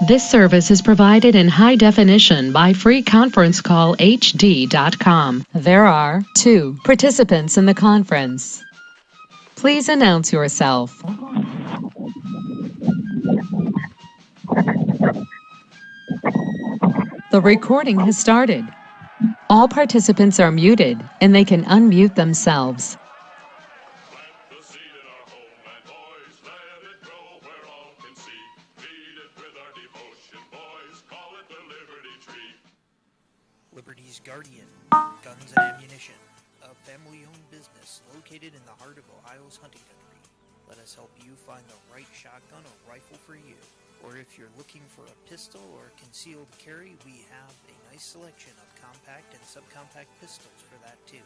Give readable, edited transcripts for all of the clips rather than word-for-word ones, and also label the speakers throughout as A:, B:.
A: This service is provided in high definition by freeconferencecallhd.com. There are 2 participants in the conference. Please announce yourself. The recording has started. All participants are muted and they can unmute themselves.
B: Liberty's Guardian, Guns and Ammunition, a family-owned business located in the heart of Ohio's hunting country. Let us help you find the right shotgun or rifle for you. Or if you're looking for a pistol or concealed carry, we have a nice selection of compact and subcompact pistols for that too.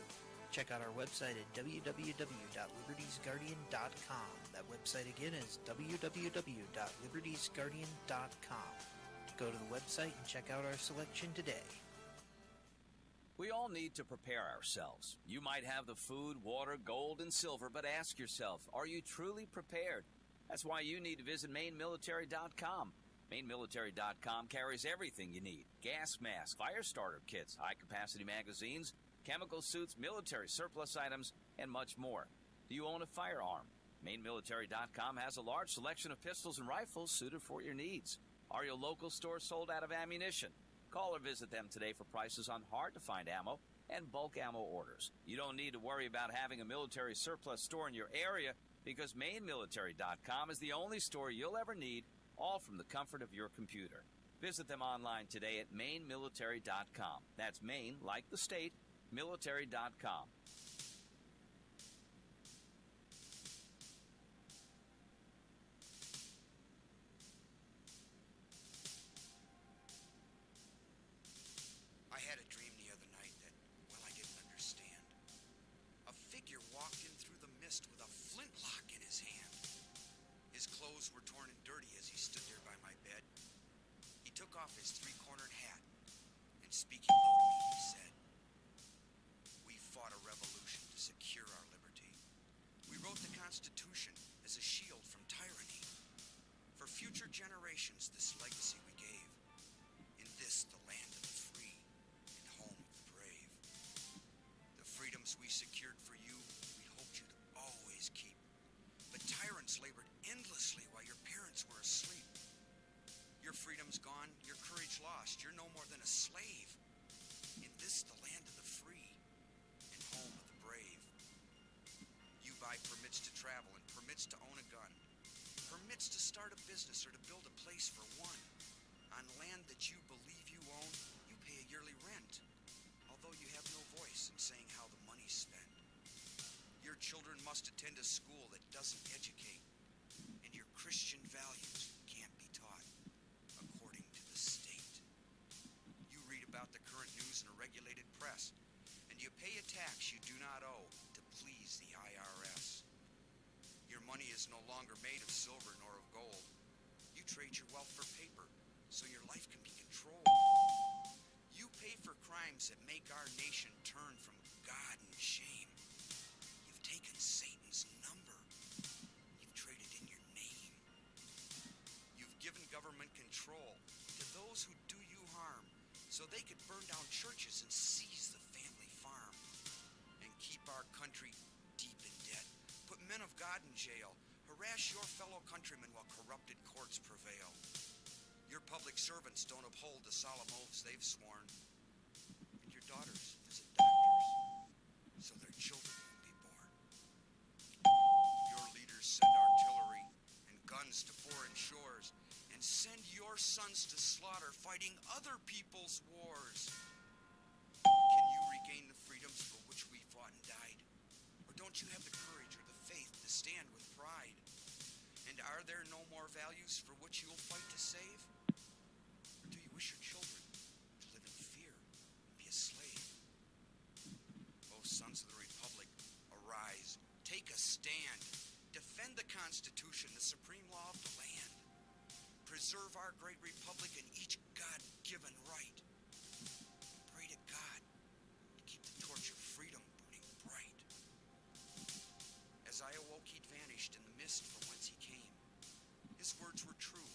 B: Check out our website at www.libertiesguardian.com. That website again is www.libertiesguardian.com. Go to the website and check out our selection today.
C: We all need to prepare ourselves. You might have the food, water, gold, and silver, but ask yourself, are you truly prepared? That's why you need to visit MaineMilitary.com. MaineMilitary.com carries everything you need. Gas masks, fire starter kits, high-capacity magazines, chemical suits, military surplus items, and much more. Do you own a firearm? MaineMilitary.com has a large selection of pistols and rifles suited for your needs. Are your local stores sold out of ammunition? Call or visit them today for prices on hard-to-find ammo and bulk ammo orders. You don't need to worry about having a military surplus store in your area because MaineMilitary.com is the only store you'll ever need, all from the comfort of your computer. Visit them online today at MaineMilitary.com. That's Maine, like the state, military.com.
D: Off his three-cornered hat, and speaking low to me, he said, "We fought a revolution to secure our liberty. We wrote the Constitution as a shield from tyranny. For future generations, this legacy we gave. In this, the land of the free and home of the brave. The freedoms we secured for you, we hoped you'd always keep. But tyrants labored endlessly while your parents were asleep. Your freedom's gone, your courage lost. You're no more than a slave. In this, the land of the free and home of the brave. You buy permits to travel and permits to own a gun. Permits to start a business or to build a place for one. On land that you believe you own, you pay a yearly rent. Although you have no voice in saying how the money's spent. Your children must attend a school that doesn't educate. And your Christian values can't be taught. According to the state. You read about the current news in a regulated press, and you pay a tax you do not owe to please the IRS. Your money is no longer made of silver nor of gold. You trade your wealth for paper, so your life can be controlled. You pay for crimes that make our nation turn from God and shame. You've taken Satan's number. You've traded in your name. You've given government control to those who do you harm, so they could burn down churches and seize the family farm, and keep our country deep in debt, put men of God in jail, harass your fellow countrymen while corrupted courts prevail. Your public servants don't uphold the solemn oaths they've sworn, and your daughters visit doctors, so their children won't be born. Your leaders send artillery and guns to foreign shores, and send your sons to slaughter fighting other people's wars. Can you regain the freedoms for which we fought and died? Or don't you have the courage or the faith to stand with pride? And are there no more values for which you will fight to save? Or do you wish your children to live in fear and be a slave? O sons of the Republic, arise, take a stand, defend the Constitution, the supreme law of the land. Preserve our great republic and each God-given right. Pray to God to keep the torch of freedom burning bright. As I awoke, he'd vanished in the mist from whence he came. His words were true.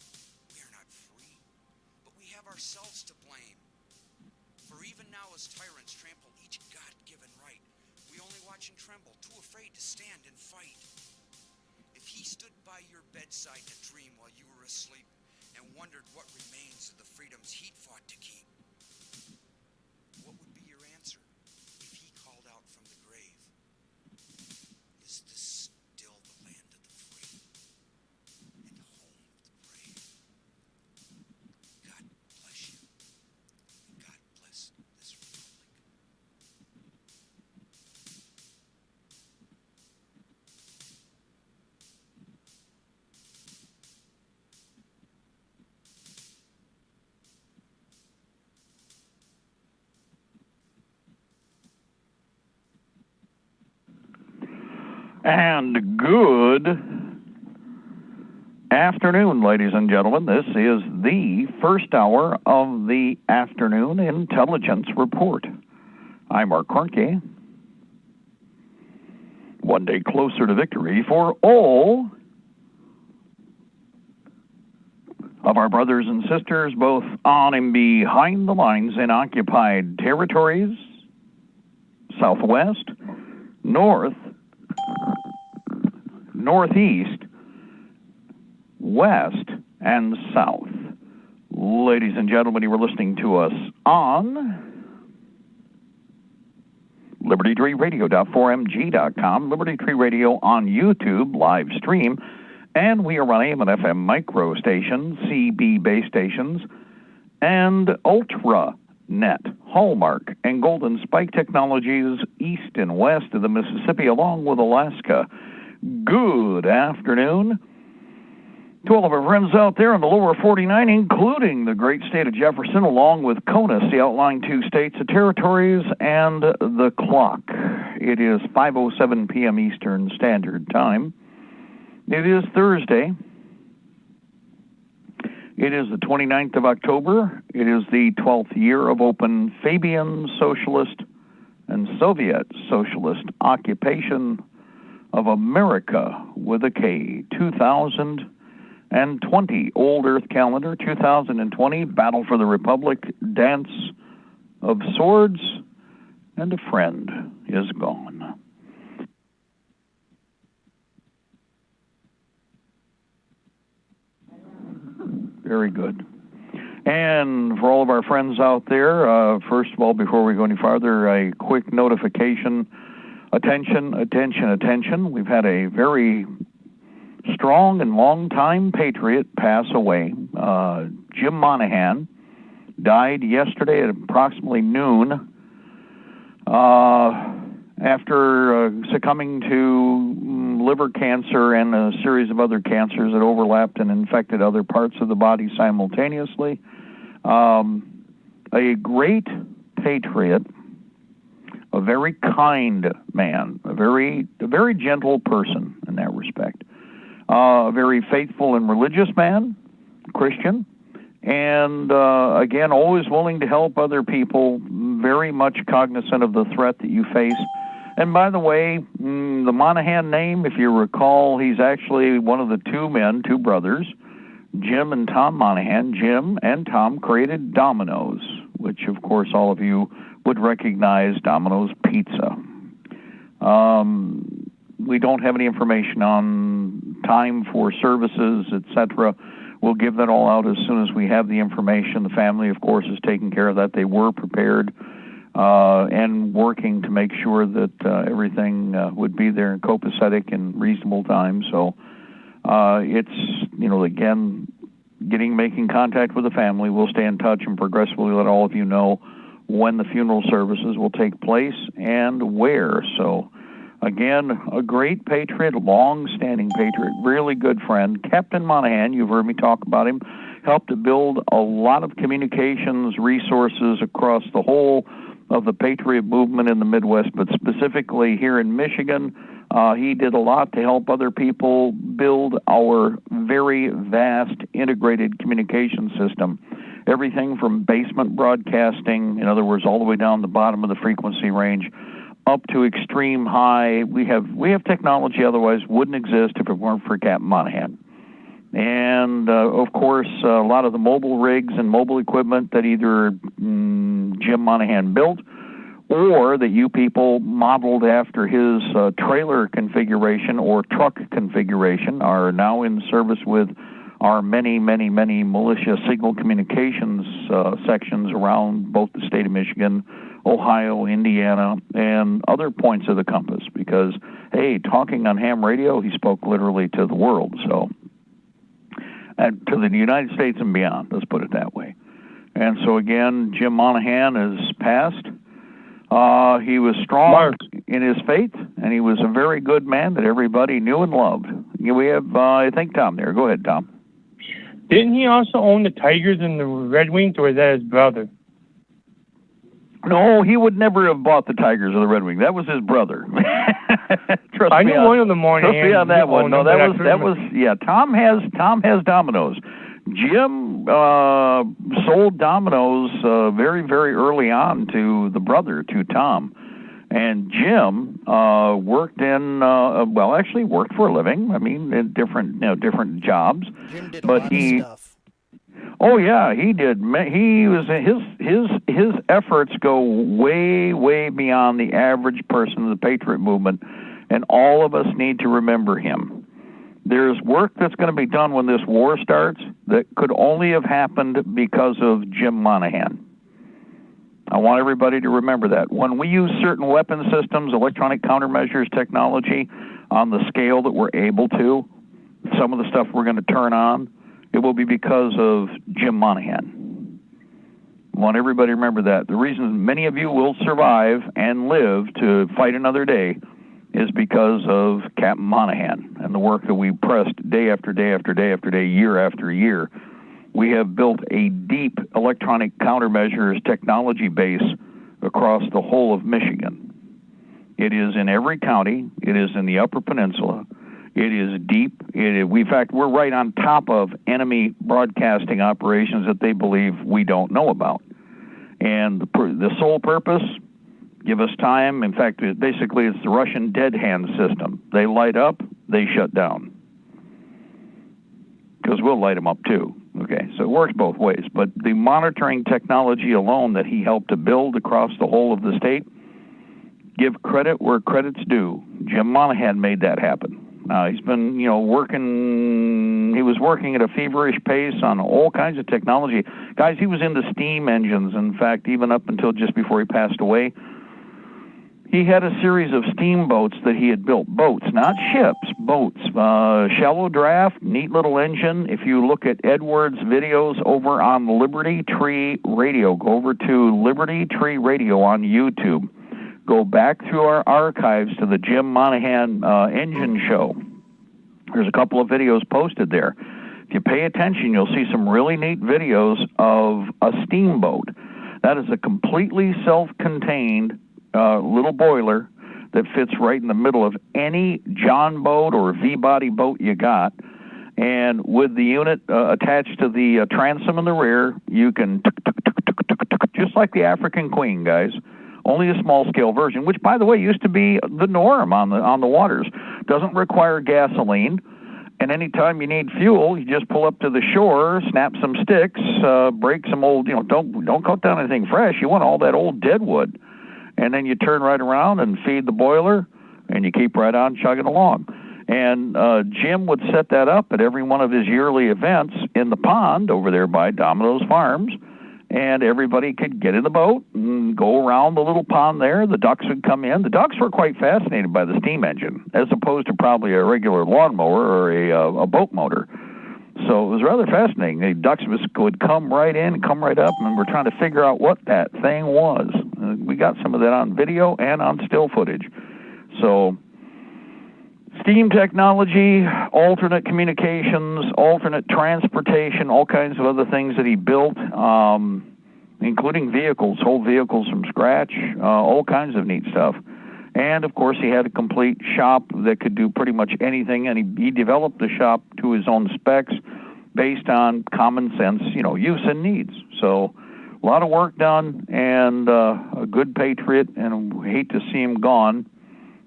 D: We are not free. have ourselves to blame. For even now as tyrants trample each God-given right, we only watch and tremble, too afraid to stand and fight. If he stood by your bedside in a dream while you were asleep and wondered what remains of the freedoms he'd fought to keep, what would be your answer if he called out from the grave? Is this still the land of the free and home of the brave? God bless you. God bless this republic.
E: And good afternoon, ladies and gentlemen. This is the first hour of the afternoon intelligence report. I'm Mark Cornke. One day closer to victory for all of our brothers and sisters, both on and behind the lines in occupied territories, Southwest, North, Northeast, West, and South. Ladies and gentlemen, you were listening to us on Libertytreeradio.4mg.com, Liberty Tree Radio on YouTube, live stream, and we are on AM and FM micro stations, CB base stations, and Ultra Net, Hallmark, and Golden Spike Technologies east and west of the Mississippi, along with Alaska. Good afternoon to all of our friends out there in the lower 49, including the great state of Jefferson, along with CONUS, the outlying two states, the territories, and the clock. It is 5:07 p.m. Eastern Standard Time. It is Thursday. It is the 29th of October. It is the 12th year of open Fabian Socialist and Soviet Socialist occupation of America with a K, 2020, Old Earth Calendar, 2020, Battle for the Republic, Dance of Swords, and a friend is gone. Very good. And for all of our friends out there, first of all, before we go any farther, a quick notification. Attention. We've had a very strong and long-time patriot pass away. Jim Monahan died yesterday at approximately noon after succumbing to liver cancer and a series of other cancers that overlapped and infected other parts of the body simultaneously. A great patriot, a very kind man, a very gentle person in that respect. A very faithful and religious man, Christian, and again, always willing to help other people, very much cognizant of the threat that you face. And by the way, the Monahan name, if you recall, he's actually one of the two brothers, Jim and Tom Monahan. Jim and Tom created Domino's, which of course all of you would recognize, Domino's Pizza. We don't have any information on time for services, etc. We'll give that all out as soon as we have the information. The family, of course, is taking care of that. They were prepared and working to make sure that everything would be there in copacetic and reasonable time. So it's, again, making contact with the family. We'll stay in touch and progressively let all of you know when the funeral services will take place and where. So, again, a great patriot, long-standing patriot, really good friend. Captain Monahan, you've heard me talk about him, helped to build a lot of communications resources across the whole of the patriot movement in the Midwest, but specifically here in Michigan. He did a lot to help other people build our very vast integrated communication system. Everything from basement broadcasting, in other words, all the way down the bottom of the frequency range, up to extreme high. We have technology otherwise wouldn't exist if it weren't for Captain Monahan. And, of course, a lot of the mobile rigs and mobile equipment that either Jim Monahan built or that you people modeled after his trailer configuration or truck configuration are now in service with our many, many, many militia signal communications sections around both the state of Michigan, Ohio, Indiana, and other points of the compass. Because, hey, talking on ham radio, he spoke literally to the world, so, and to the United States and beyond, let's put it that way. And so, again, Jim Monahan has passed. He was strong in his faith, and he was a very good man that everybody knew and loved. We have, I think, Tom there. Go ahead, Tom.
F: Didn't he also own the Tigers and the Red Wings, or is that his brother?
E: No, he would never have bought the Tigers or the Red Wings. That was his brother.
F: I knew one of the morning.
E: Trust me on that one. No, that was yeah. Tom has Domino's. Jim sold Domino's very, very early on to the brother, to Tom. And Jim worked in, actually worked for a living. I mean, in different jobs.
B: Jim did a lot of stuff.
E: Oh yeah, he did. He was his efforts go way, way beyond the average person in the Patriot movement, and all of us need to remember him. There's work that's going to be done when this war starts that could only have happened because of Jim Monahan. I want everybody to remember that. When we use certain weapon systems, electronic countermeasures technology, on the scale that we're able to, some of the stuff we're going to turn on, it will be because of Jim Monahan. I want everybody to remember that. The reason many of you will survive and live to fight another day is because of Captain Monahan and the work that we pressed day after day after day after day, year after year. We have built a deep electronic countermeasures technology base across the whole of Michigan. It is in every county. It is in the Upper Peninsula. It is deep. In fact, we're right on top of enemy broadcasting operations that they believe we don't know about. And the sole purpose, give us time. In fact, basically it's the Russian dead hand system. They light up, they shut down. Because we'll light them up too. Okay, so it works both ways. But the monitoring technology alone that he helped to build across the whole of the state, give credit where credit's due. Jim Monahan made that happen. He's been, working, he was working at a feverish pace on all kinds of technology. Guys, he was into steam engines. In fact, even up until just before he passed away, he had a series of steamboats that he had built. Boats, not ships, boats. Shallow draft, neat little engine. If you look at Edward's videos over on Libertytreeradio, go over to Libertytreeradio on YouTube. Go back through our archives to the Jim Monahan engine show. There's a couple of videos posted there. If you pay attention, you'll see some really neat videos of a steamboat. That is a completely self-contained little boiler that fits right in the middle of any John boat or V-body boat you got. And with the unit attached to the transom in the rear, you can just like the African Queen, guys. Only a small-scale version, which, by the way, used to be the norm on the waters. Doesn't require gasoline, and anytime you need fuel, you just pull up to the shore, snap some sticks, break some old, don't cut down anything fresh. You want all that old dead wood, and then you turn right around and feed the boiler, and you keep right on chugging along. And Jim would set that up at every one of his yearly events in the pond over there by Domino's Farms. And everybody could get in the boat and go around the little pond there. The ducks would come in. The ducks were quite fascinated by the steam engine, as opposed to probably a regular lawnmower or a boat motor. So it was rather fascinating. The ducks would come right in, come right up, and we're trying to figure out what that thing was. We got some of that on video and on still footage. So steam technology, alternate communications, alternate transportation, all kinds of other things that he built, including vehicles, whole vehicles from scratch, all kinds of neat stuff. And, of course, he had a complete shop that could do pretty much anything, and he developed the shop to his own specs based on common sense, use and needs. So a lot of work done, and a good patriot, and we hate to see him gone.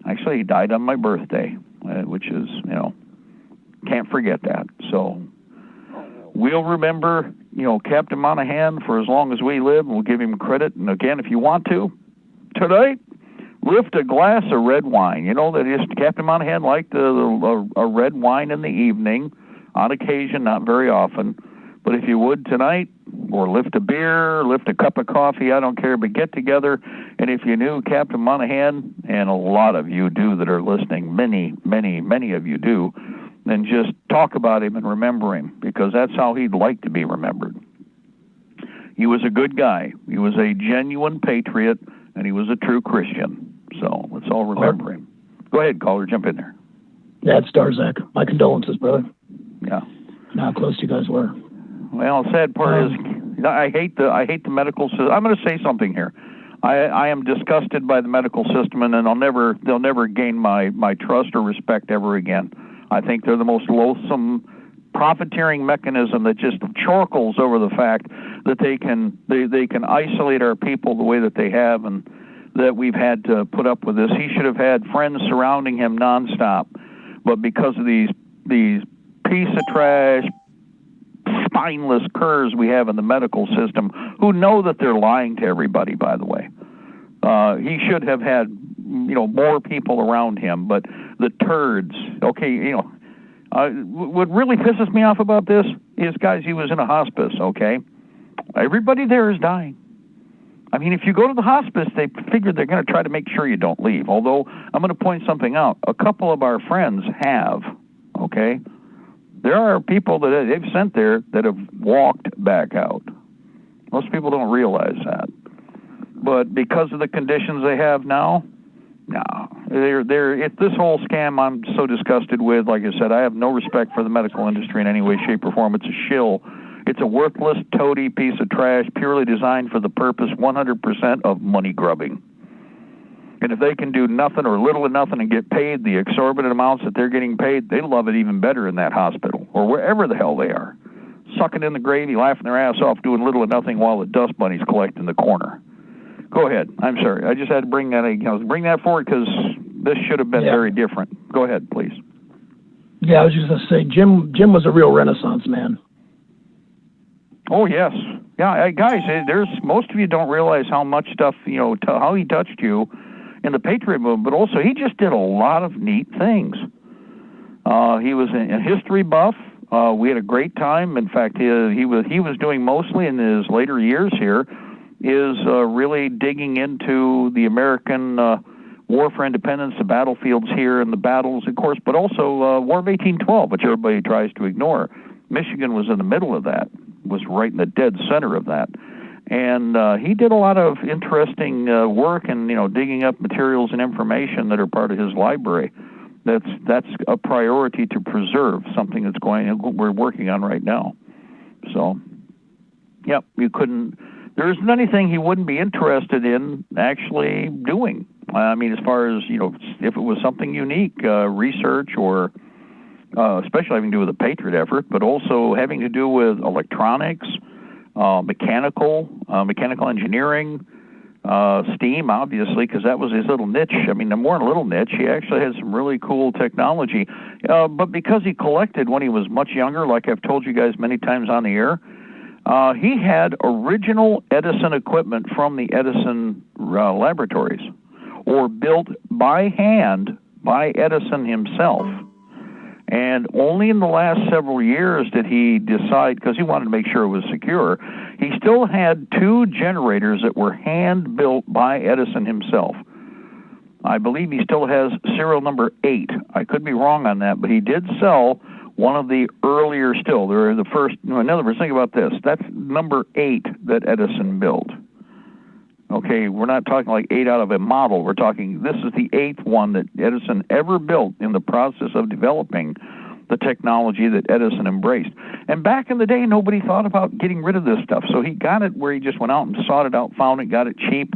E: Actually, he died on my birthday. Which is, can't forget that. So we'll remember, Captain Monahan for as long as we live, and we'll give him credit. And again, if you want to, tonight, lift a glass of red wine. That Captain Monahan liked a red wine in the evening, on occasion, not very often. But if you would tonight, or lift a beer, lift a cup of coffee, I don't care, but get together. And if you knew Captain Monahan, and a lot of you do that are listening, many, many, many of you do, then just talk about him and remember him, because that's how he'd like to be remembered. He was a good guy. He was a genuine patriot, and he was a true Christian. So let's all remember him. Go ahead, caller, jump in there.
G: Yeah, it's Darzak. My condolences, brother.
E: Yeah.
G: And how close you guys were.
E: Well, the sad part is, I hate the medical system. I'm going to say something here. I am disgusted by the medical system, and then they'll never gain my trust or respect ever again. I think they're the most loathsome profiteering mechanism that just chortles over the fact that they can isolate our people the way that they have, and that we've had to put up with this. He should have had friends surrounding him nonstop, but because of these piece of trash, spineless curs we have in the medical system, who know that they're lying to everybody, by the way. He should have had, more people around him, but the turds, okay, what really pisses me off about this is, guys, he was in a hospice, okay? Everybody there is dying. I mean, if you go to the hospice, they figure they're going to try to make sure you don't leave, although I'm going to point something out. A couple of our friends have, okay? There are people that they've sent there that have walked back out. Most people don't realize that. But because of the conditions they have now, no. It's this whole scam I'm so disgusted with. Like I said, I have no respect for the medical industry in any way, shape, or form. It's a shill. It's a worthless, toady piece of trash, purely designed for the purpose 100% of money grubbing. And if they can do nothing or little to nothing and get paid the exorbitant amounts that they're getting paid, they love it even better in that hospital or wherever the hell they are. Sucking in the gravy, laughing their ass off, doing little to nothing while the dust bunnies collect in the corner. Go ahead. I'm sorry. I just had to bring that forward because this should have been very different. Go ahead, please.
G: Yeah, I was just going to say, Jim was a real Renaissance man.
E: Oh, yes. Yeah, guys, there's most of you don't realize how much stuff, how he touched you in the Patriot movement, but also he just did a lot of neat things. He was a history buff. We had a great time. In fact, he was doing mostly in his later years here is really digging into the American War for Independence, the battlefields here and the battles, of course, but also War of 1812, which everybody tries to ignore. Michigan was in the middle of that, was right in the dead center of that. And he did a lot of interesting work and, digging up materials and information that are part of his library. That's a priority to preserve, something that's we're working on right now. So, yep, there isn't anything he wouldn't be interested in actually doing. I mean, as far as, if it was something unique, research or especially having to do with the Patriot effort, but also having to do with electronics, mechanical engineering, steam, obviously, because that was his little niche. I mean, more than a little niche, he actually had some really cool technology. But because he collected when he was much younger, like I've told you guys many times on the air, he had original Edison equipment from the Edison laboratories, or built by hand by Edison himself. And only in the last several years did he decide, because he wanted to make sure it was secure, he still had 2 generators that were hand-built by Edison himself. I believe he still has serial number 8. I could be wrong on that, but he did sell one of the earlier still. They're the first, in other words, think about this. That's number 8 that Edison built. Okay, we're not talking like 8 out of a model. We're talking, this is the 8th one that Edison ever built in the process of developing the technology that Edison embraced. And back in the day, nobody thought about getting rid of this stuff. So he got it where he just went out and sought it out, found it, got it cheap.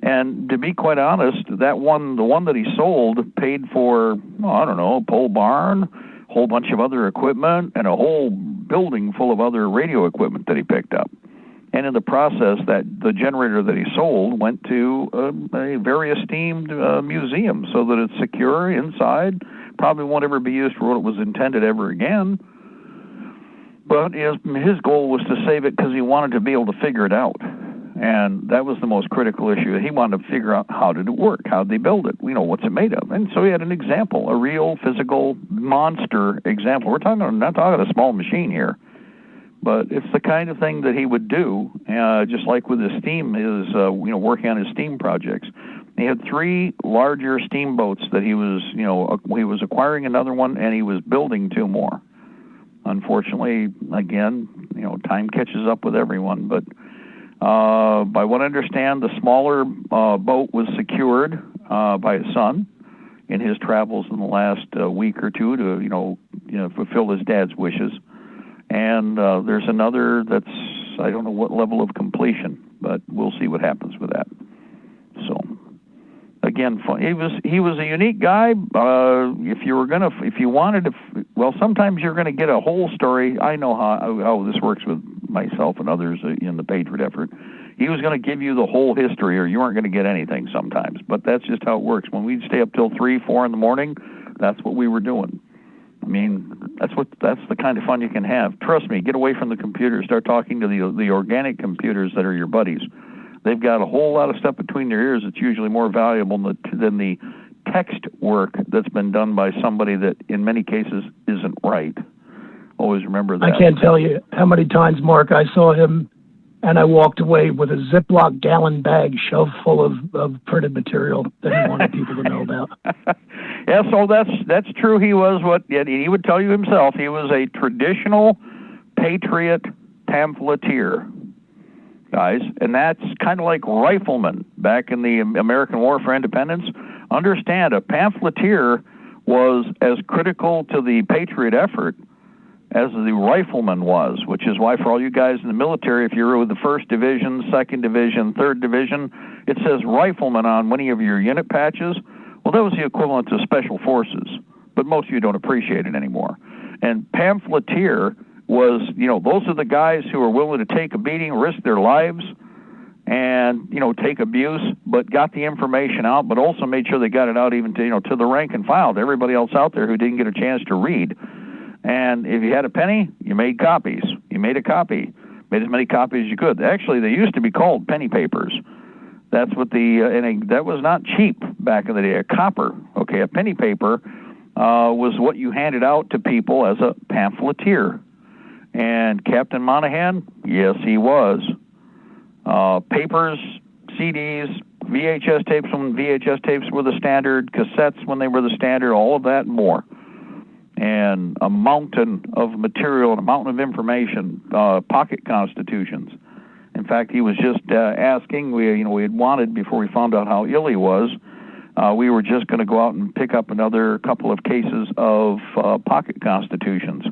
E: And to be quite honest, the one that he sold paid for, a pole barn, a whole bunch of other equipment, and a whole building full of other radio equipment that he picked up. And in the process, that the generator that he sold went to a very esteemed museum, so that it's secure inside. Probably won't ever be used for what it was intended ever again. But his goal was to save it because he wanted to be able to figure it out. And that was the most critical issue. He wanted to figure out how did it work, how did they build it, what's it made of. And so he had an example, a real physical monster example. We're not talking a small machine here, but it's the kind of thing that he would do, just like with his steam, working on his steam projects. He had 3 larger steamboats that he was acquiring another one, and he was building 2 more. Unfortunately, again, time catches up with everyone, but by what I understand, the smaller boat was secured by his son in his travels in the last week or two to, fulfill his dad's wishes. And there's another that's, I don't know what level of completion, but we'll see what happens with that. So, again, he was a unique guy. If you wanted to, sometimes you're going to get a whole story. I know how this works with myself and others in the Patriot effort. He was going to give you the whole history, or you weren't going to get anything sometimes. But that's just how it works. When we'd stay up till 3, 4 in the morning, that's what we were doing. I mean, that's the kind of fun you can have. Trust me, get away from the computers. Start talking to the organic computers that are your buddies. They've got a whole lot of stuff between their ears that's usually more valuable than the text work that's been done by somebody that, in many cases, isn't right. Always remember that.
G: I can't tell you how many times, Mark, I saw him and I walked away with a Ziploc gallon bag shoved full of printed material that he wanted people to know about.
E: Yeah, so that's true. He would tell you himself, he was a traditional patriot pamphleteer, guys, and that's kind of like riflemen back in the American War for Independence. Understand, a pamphleteer was as critical to the patriot effort as the rifleman was, which is why for all you guys in the military, if you're with the 1st Division, 2nd Division, 3rd Division, it says rifleman on many of your unit patches. Well, that was the equivalent to Special Forces, but most of you don't appreciate it anymore. And pamphleteer was, those are the guys who are willing to take a beating, risk their lives, and, take abuse, but got the information out, but also made sure they got it out even to the rank and file, to everybody else out there who didn't get a chance to read. And if you had a penny, you made copies. You made a copy, made as many copies as you could. Actually, they used to be called penny papers. That's what that was not cheap back in the day. A copper, a penny paper was what you handed out to people as a pamphleteer. And Captain Monahan, yes, he was. Papers, CDs, VHS tapes when VHS tapes were the standard, cassettes when they were the standard, all of that and more. And a mountain of material and a mountain of information, pocket constitutions. In fact, he was just asking, we had wanted, before we found out how ill he was, we were just going to go out and pick up another couple of cases of pocket constitutions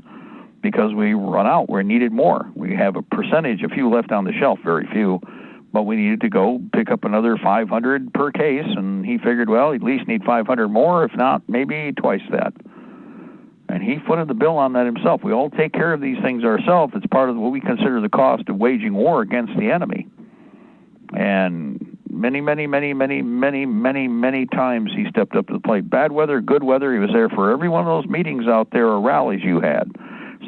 E: because we run out. We needed more. We have a few left on the shelf, very few, but we needed to go pick up another 500 per case, and he figured, well, at least need 500 more, if not, maybe twice that. And he footed the bill on that himself. We all take care of these things ourselves. It's part of what we consider the cost of waging war against the enemy. And many, many, many, many, many, many, many times he stepped up to the plate. Bad weather, good weather, he was there for every one of those meetings out there or rallies you had.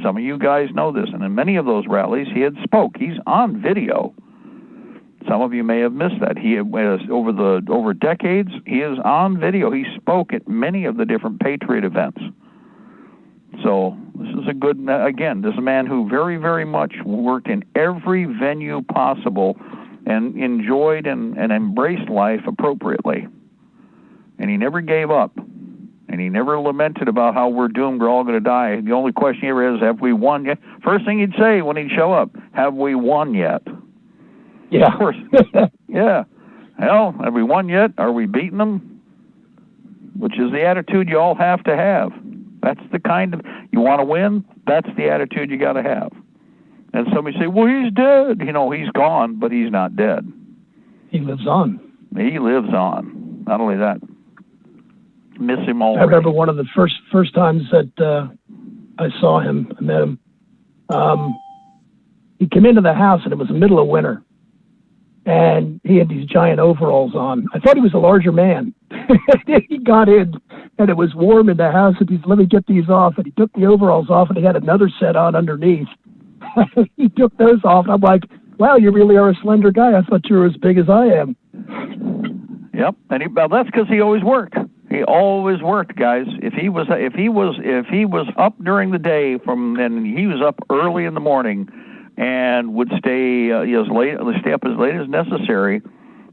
E: Some of you guys know this. And in many of those rallies, he had spoke. He's on video. Some of you may have missed that. He has, over decades, he is on video. He spoke at many of the different Patriot events. So this is this is a man who very, very much worked in every venue possible and enjoyed and embraced life appropriately. And he never gave up. And he never lamented about how we're doomed, we're all going to die. The only question he ever is, have we won yet? First thing he'd say when he'd show up, have we won yet?
G: Yeah.
E: Of course. Yeah. Hell, have we won yet? Are we beating them? Which is the attitude you all have to have. That's the kind of, you want to win? That's the attitude you got to have. And somebody say, well, he's dead. He's gone, but he's not dead.
G: He lives on.
E: He lives on. Not only that, miss him already.
G: I remember one of the first times that I saw him, I met him. He came into the house, and it was the middle of winter. And he had these giant overalls on. I thought he was a larger man. He got in, and it was warm in the house, and he said, let me get these off. And he took the overalls off, and he had another set on underneath. He took those off. I'm like, wow, you really are a slender guy. I thought you were as big as I am.
E: Yep, and well, that's because he always worked. He always worked, guys. If he was up during the day and he was up early in the morning and would stay up as late as necessary.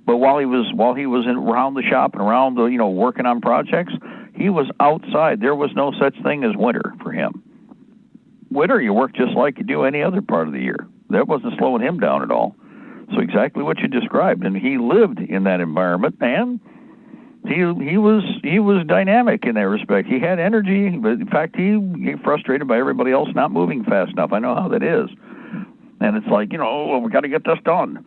E: But while he was around the shop and around the working on projects, he was outside. There was no such thing as winter for him. Winter, you work just like you do any other part of the year. That wasn't slowing him down at all. So exactly what you described, and he lived in that environment, and he was dynamic in that respect. He had energy, but in fact, he get frustrated by everybody else not moving fast enough. I know how that is, and it's like we got to get this done.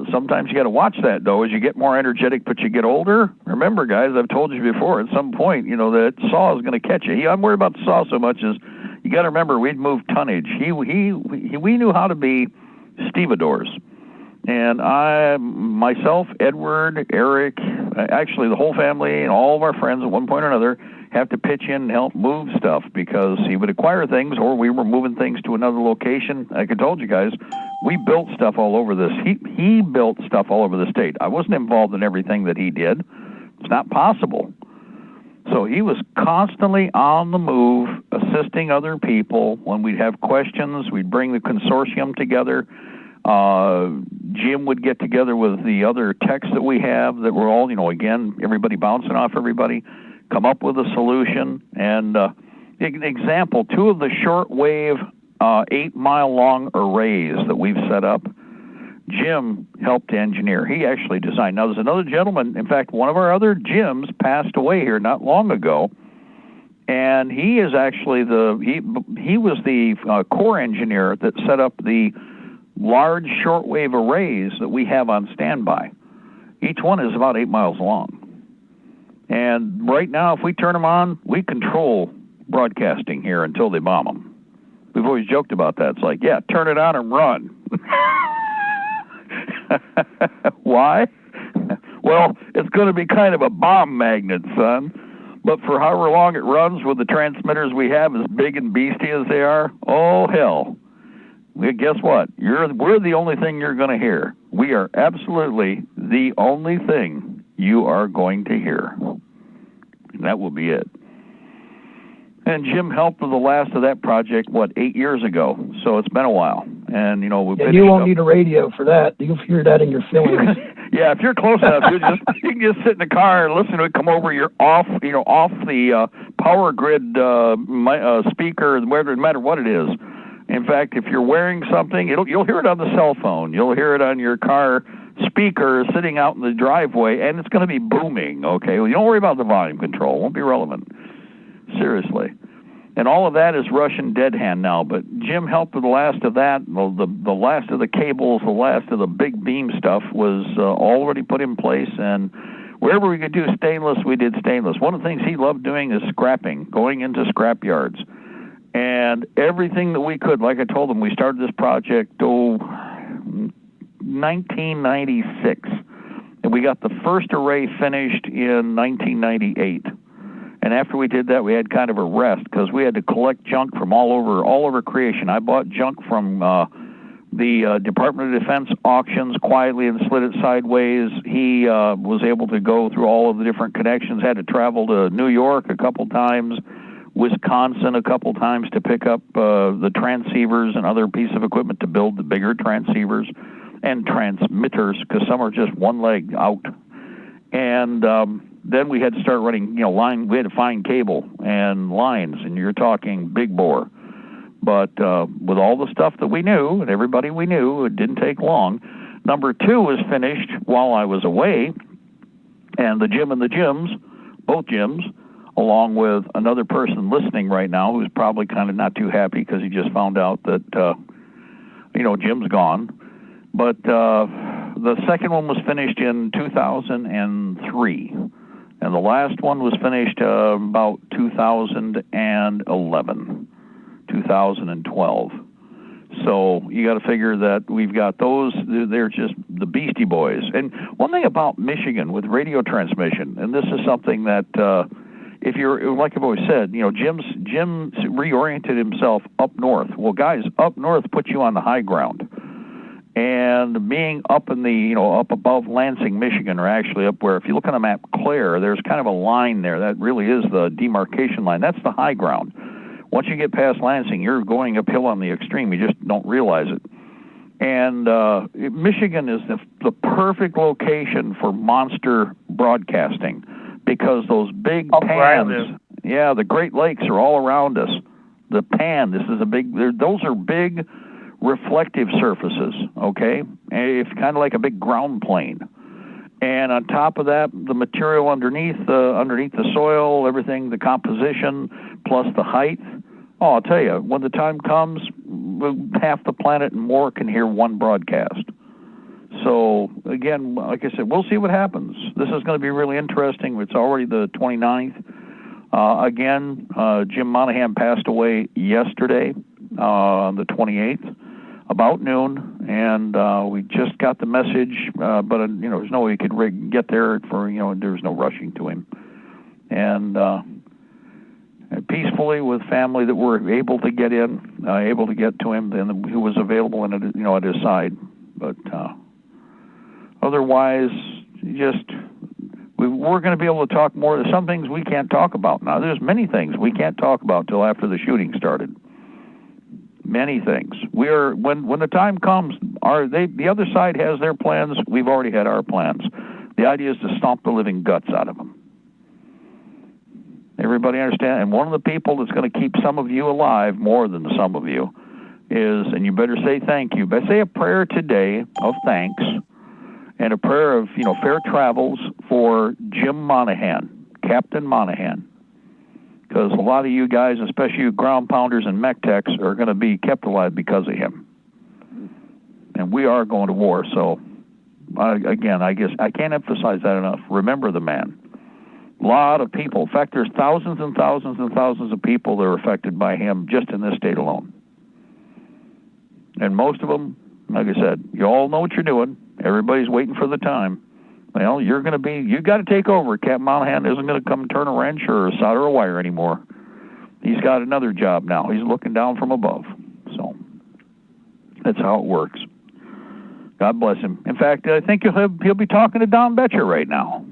E: Sometimes you got to watch that though as you get more energetic, but you get older. Remember, guys, I've told you before. At some point, that saw is going to catch you. I'm worried about the saw so much as you got to remember we'd moved tonnage. We knew how to be stevedores. And myself, Edward, Eric, actually the whole family and all of our friends at one point or another have to pitch in and help move stuff because he would acquire things or we were moving things to another location. Like I told you guys, we built stuff all over this. He built stuff all over the state. I wasn't involved in everything that he did. It's not possible. So he was constantly on the move, assisting other people. When we'd have questions, we'd bring the consortium together. Jim would get together with the other techs that we have that were all, again, everybody bouncing off everybody, come up with a solution. And example, 2 of the shortwave 8-mile-long arrays that we've set up, Jim helped engineer. He actually designed. Now, there's another gentleman. In fact, one of our other Jims passed away here not long ago. And he is actually he was the core engineer that set up the large shortwave arrays that we have on standby. Each one is about 8 miles long. And right now, if we turn them on, we control broadcasting here until they bomb them. We've always joked about that. It's like, yeah, turn it on and run. Why? Well, it's going to be kind of a bomb magnet, son. But for however long it runs with the transmitters we have, as big and beastie as they are, oh, hell. Guess what? We're the only thing you're going to hear. We are absolutely the only thing you are going to hear. And that will be it. And Jim helped with the last of that project, 8 years ago? So it's been a while. And, you won't
G: need a radio for that. You'll hear that in your feelings.
E: Yeah, if you're close enough, you can just sit in the car and listen to it come over. You're off the power grid speaker, no matter what it is. In fact, if you're wearing something, you'll hear it on the cell phone. You'll hear it on your car speaker sitting out in the driveway, and it's going to be booming, okay? Well, you don't worry about the volume control. It won't be relevant. Seriously. And all of that is Russian dead hand now, but Jim helped with the last of that. The last of the cables, the last of the big beam stuff was already put in place, and wherever we could do stainless, we did stainless. One of the things he loved doing is scrapping, going into scrap yards. And everything that we could, like I told him, we started this project, 1996. And we got the first array finished in 1998. And after we did that, we had kind of a rest because we had to collect junk from all over creation. I bought junk from the Department of Defense auctions quietly and slid it sideways. He was able to go through all of the different connections, had to travel to New York a couple times, Wisconsin a couple times to pick up the transceivers and other piece of equipment to build the bigger transceivers and transmitters, because some are just one leg out. And then we had to start running, line. We had to find cable and lines, and you're talking big bore. But with all the stuff that we knew and everybody we knew, it didn't take long. Number 2 was finished while I was away, and the Jim and the Jims, both Jims, along with another person listening right now who's probably kind of not too happy because he just found out that, Jim's gone. But the second one was finished in 2003, and the last one was finished about 2012. So you got to figure that we've got those, they're just the Beastie Boys. And one thing about Michigan with radio transmission, and this is something that, if you're, like I've always said, Jim reoriented himself up north. Well, guys, up north puts you on the high ground. And being up in the, up above Lansing, Michigan, or actually up where, if you look on the map, Clare, there's kind of a line there. That really is the demarcation line. That's the high ground. Once you get past Lansing, you're going uphill on the extreme. You just don't realize it. And Michigan is the perfect location for monster broadcasting because those big pans, the Great Lakes are all around us. The pan, those are big reflective surfaces, okay? It's kind of like a big ground plane. And on top of that, the material underneath the soil, everything, the composition, plus the height. Oh, I'll tell you, when the time comes, half the planet and more can hear one broadcast. So, again, like I said, we'll see what happens. This is going to be really interesting. It's already the 29th. Again, Jim Monahan passed away yesterday, on the 28th, about noon, and we just got the message, but, there's no way we could get there for, there was no rushing to him. And peacefully with family that were able to get in, able to get to him, and who was available and at his side. But otherwise, we're going to be able to talk more. There's some things we can't talk about now. There's many things we can't talk about till after the shooting started. Many things. When the time comes, the other side has their plans. We've already had our plans. The idea is to stomp the living guts out of them. Everybody understand? And one of the people that's going to keep some of you alive more than some of you is, and you better say thank you, but say a prayer today of thanks and a prayer of, fair travels for Jim Monahan, Captain Monahan. Because a lot of you guys, especially you ground pounders and mech techs, are going to be kept alive because of him. And we are going to war, so again, I guess I can't emphasize that enough. Remember the man. A lot of people. In fact, there's thousands and thousands and thousands of people that are affected by him just in this state alone. And most of them, like I said, you all know what you're doing. Everybody's waiting for the time. Well, you got to take over. Captain Monahan isn't going to come turn a wrench or solder a wire anymore. He's got another job now. He's looking down from above. So that's how it works. God bless him. In fact, I think he'll be talking to Don Betcher right now.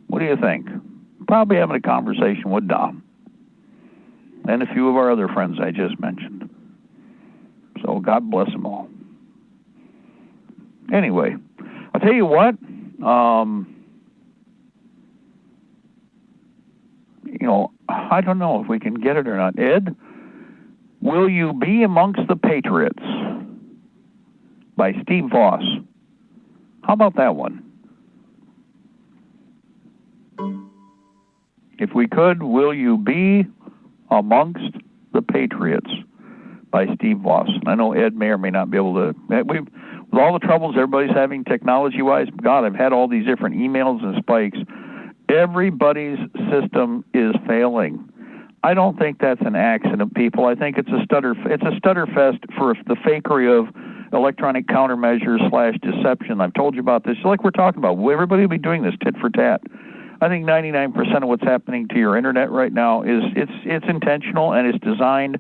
E: What do you think? Probably having a conversation with Don and a few of our other friends I just mentioned. So God bless them all. Anyway, I'll tell you what, I don't know if we can get it or not. Ed, Will You Be Amongst the Patriots by Steve Voss. How about that one? If we could, Will You Be Amongst the Patriots by Steve Voss. I know Ed may or may not be able to. With all the troubles everybody's having technology-wise, God, I've had all these different emails and spikes. Everybody's system is failing. I don't think that's an accident, people. I think it's a stutter fest for the fakery of electronic countermeasures / deception. I've told you about this. Like we're talking about, everybody will be doing this tit for tat. I think 99% of what's happening to your internet right now is it's intentional, and it's designed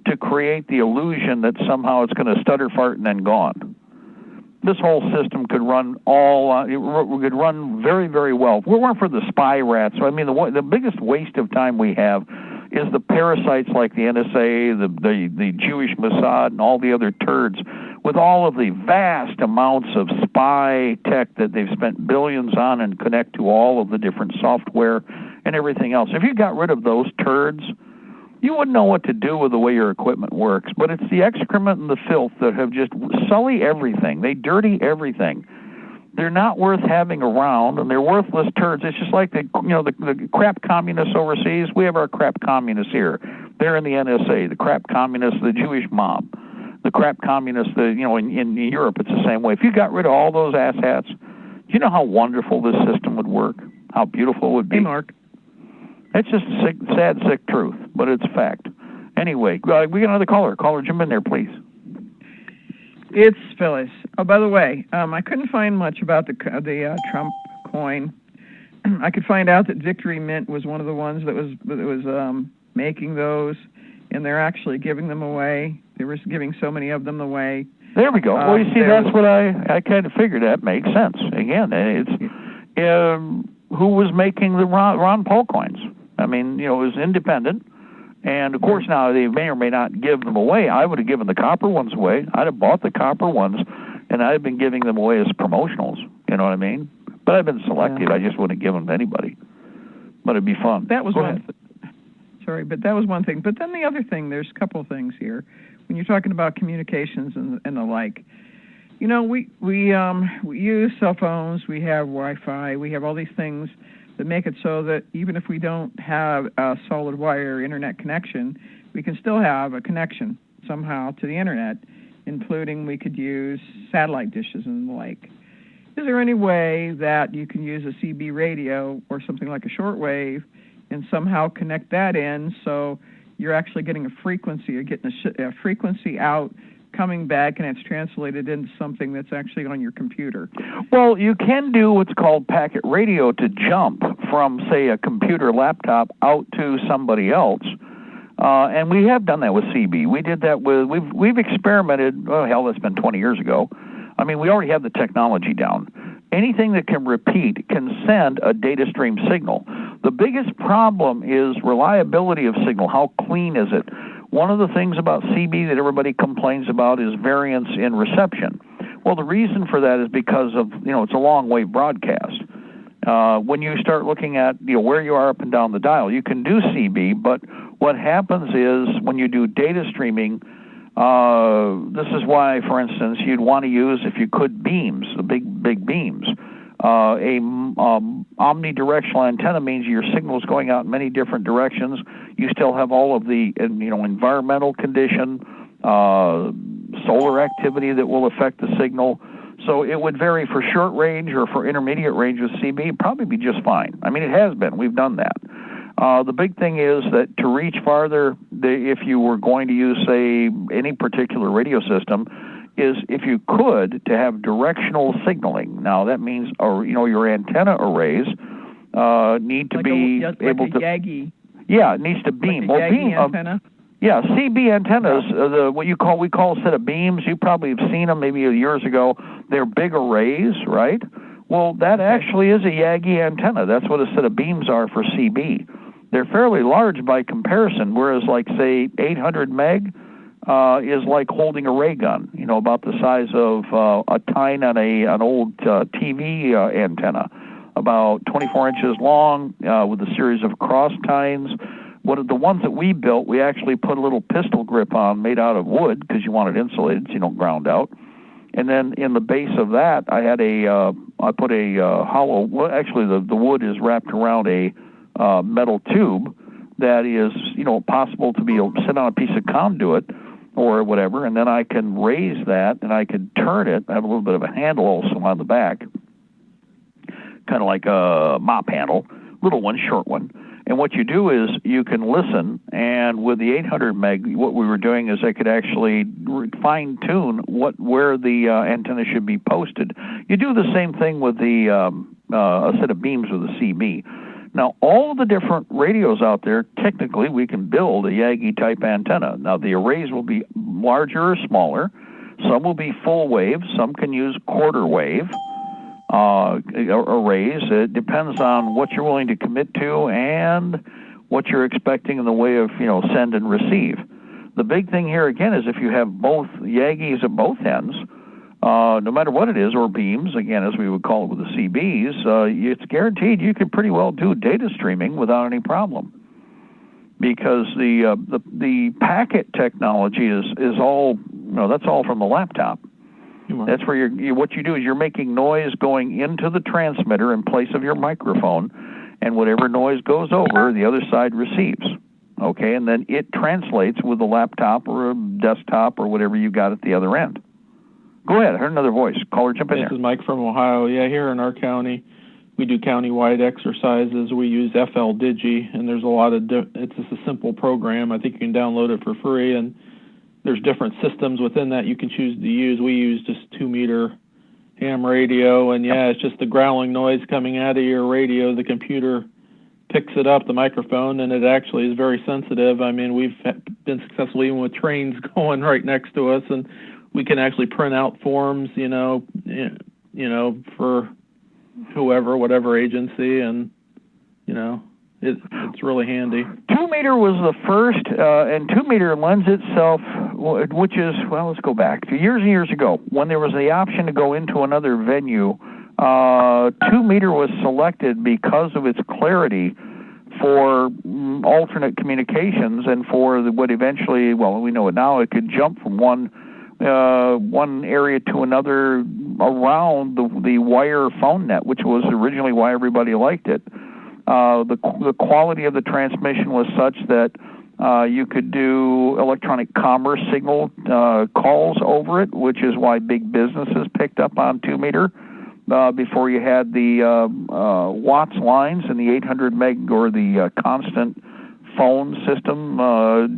E: to create the illusion that somehow it's going to stutter, fart, and then gone. This whole system could run could run very, very well. If it weren't for the spy rats, so I mean, the biggest waste of time we have is the parasites like the NSA, the Jewish Mossad, and all the other turds, with all of the vast amounts of spy tech that they've spent billions on and connect to all of the different software and everything else. If you got rid of those turds, you wouldn't know what to do with the way your equipment works. But it's the excrement and the filth that have just sully everything. They dirty everything. They're not worth having around, and they're worthless turds. It's just like the crap communists overseas. We have our crap communists here. They're in the NSA. The crap communists, the Jewish mob. The crap communists, in Europe, it's the same way. If you got rid of all those asshats, do you know how wonderful this system would work? How beautiful it would be?
H: Hey, Mark.
E: It's just a sad, sick truth, but it's fact. Anyway, we got another caller. Caller, jump in there, please.
H: It's Phyllis. Oh, by the way, I couldn't find much about the Trump coin, I could find out that Victory Mint was one of the ones that was making those, and they're actually giving them away. They were giving so many of them away.
E: There we go. Well, you see, that's what I kind of figured. That makes sense. Again, it's who was making the Ron Paul coins? I mean, it was independent. And, of course, now they may or may not give them away. I would have given the copper ones away. I'd have bought the copper ones, and I'd have been giving them away as promotionals. You know what I mean? But I've been selective. I just wouldn't give them to anybody. But it'd be fun.
H: That was Sorry, but that was one thing. But then the other thing, there's a couple of things here. When you're talking about communications and the like, we use cell phones, we have Wi-Fi, we have all these things that make it so that even if we don't have a solid wire internet connection, we can still have a connection somehow to the internet, including we could use satellite dishes and the like. Is there any way that you can use a CB radio or something like a shortwave and somehow connect that in so you're actually getting a frequency, you're getting a frequency out, coming back, and it's translated into something that's actually on your computer?
E: Well, you can do what's called packet radio to jump from, say, a computer laptop out to somebody else. And we have done that with CB. We did that with, we've experimented, that's been 20 years ago. I mean, we already have the technology down. Anything that can repeat can send a data stream signal. The biggest problem is reliability of signal. How clean is it? One of the things about CB that everybody complains about is variance in reception. Well, the reason for that is because of, it's a long-wave broadcast. When you start looking at, where you are up and down the dial, you can do CB, but what happens is when you do data streaming, this is why, for instance, you'd want to use, if you could, beams, the big beams. Omnidirectional antenna means your signal is going out in many different directions. You still have all of the environmental condition, solar activity that will affect the signal. So it would vary for short range or for intermediate range with CB. It'd probably be just fine. I mean, it has been. We've done that. The big thing is that to reach farther, if you were going to use, say, any particular radio system, is if you could, to have directional signaling. Now, that means, your antenna arrays need to be able to...
H: Yagi.
E: Yeah, it needs to beam.
H: Like a Yagi antenna?
E: Yeah, CB antennas, what we call a set of beams, you probably have seen them maybe years ago. They're big arrays, right? Well, that actually is a Yagi antenna. That's what a set of beams are for CB. They're fairly large by comparison, whereas, like, say, 800 meg is like holding a ray gun, about the size of a tine on an old TV antenna, about 24 inches long with a series of cross tines. The ones that we built, we actually put a little pistol grip on made out of wood because you want it insulated so you don't ground out. And then in the base of that, I put a hollow, well, actually the wood is wrapped around a metal tube that is, possible to be able to sit on a piece of conduit or whatever, and then I can raise that and I can turn it. I have a little bit of a handle also on the back, kind of like a mop handle, little one, short one. And what you do is you can listen, and with the 800 meg, what we were doing is I could actually fine-tune where the antenna should be posted. You do the same thing with a set of beams with a CB. Now, all of the different radios out there, technically, we can build a Yagi-type antenna. Now, the arrays will be larger or smaller. Some will be full wave. Some can use quarter wave arrays. It depends on what you're willing to commit to and what you're expecting in the way of, send and receive. The big thing here, again, is if you have both Yagis at both ends, no matter what it is, or beams, again, as we would call it with the CBs, it's guaranteed you could pretty well do data streaming without any problem. Because the packet technology is all, that's all from the laptop. That's where what you do is you're making noise going into the transmitter in place of your microphone, and whatever noise goes over, the other side receives. Okay, and then it translates with a laptop or a desktop or whatever you got at the other end. Go ahead. I heard another voice. Caller, jump in there.
I: This is Mike from Ohio. Yeah, here in our county, we do county-wide exercises. We use FL Digi, and there's a lot of it's just a simple program. I think you can download it for free, and there's different systems within that you can choose to use. We use just 2-meter ham radio, and yeah, it's just the growling noise coming out of your radio. The computer picks it up, the microphone, and it actually is very sensitive. I mean, we've been successful even with trains going right next to us, and we can actually print out forms, for whoever, whatever agency, and it's really handy.
E: 2-meter was the first, and 2-meter lends itself, which is, well, let's go back to years and years ago when there was the option to go into another venue. 2-meter was selected because of its clarity for alternate communications and for what eventually, well, we know it now, it could jump from one area to another around the wire phone net, which was originally why everybody liked it. The quality of the transmission was such that you could do electronic commerce signal calls over it, which is why big businesses picked up on 2-meter. Before you had the Watts lines and the 800 meg or the constant phone system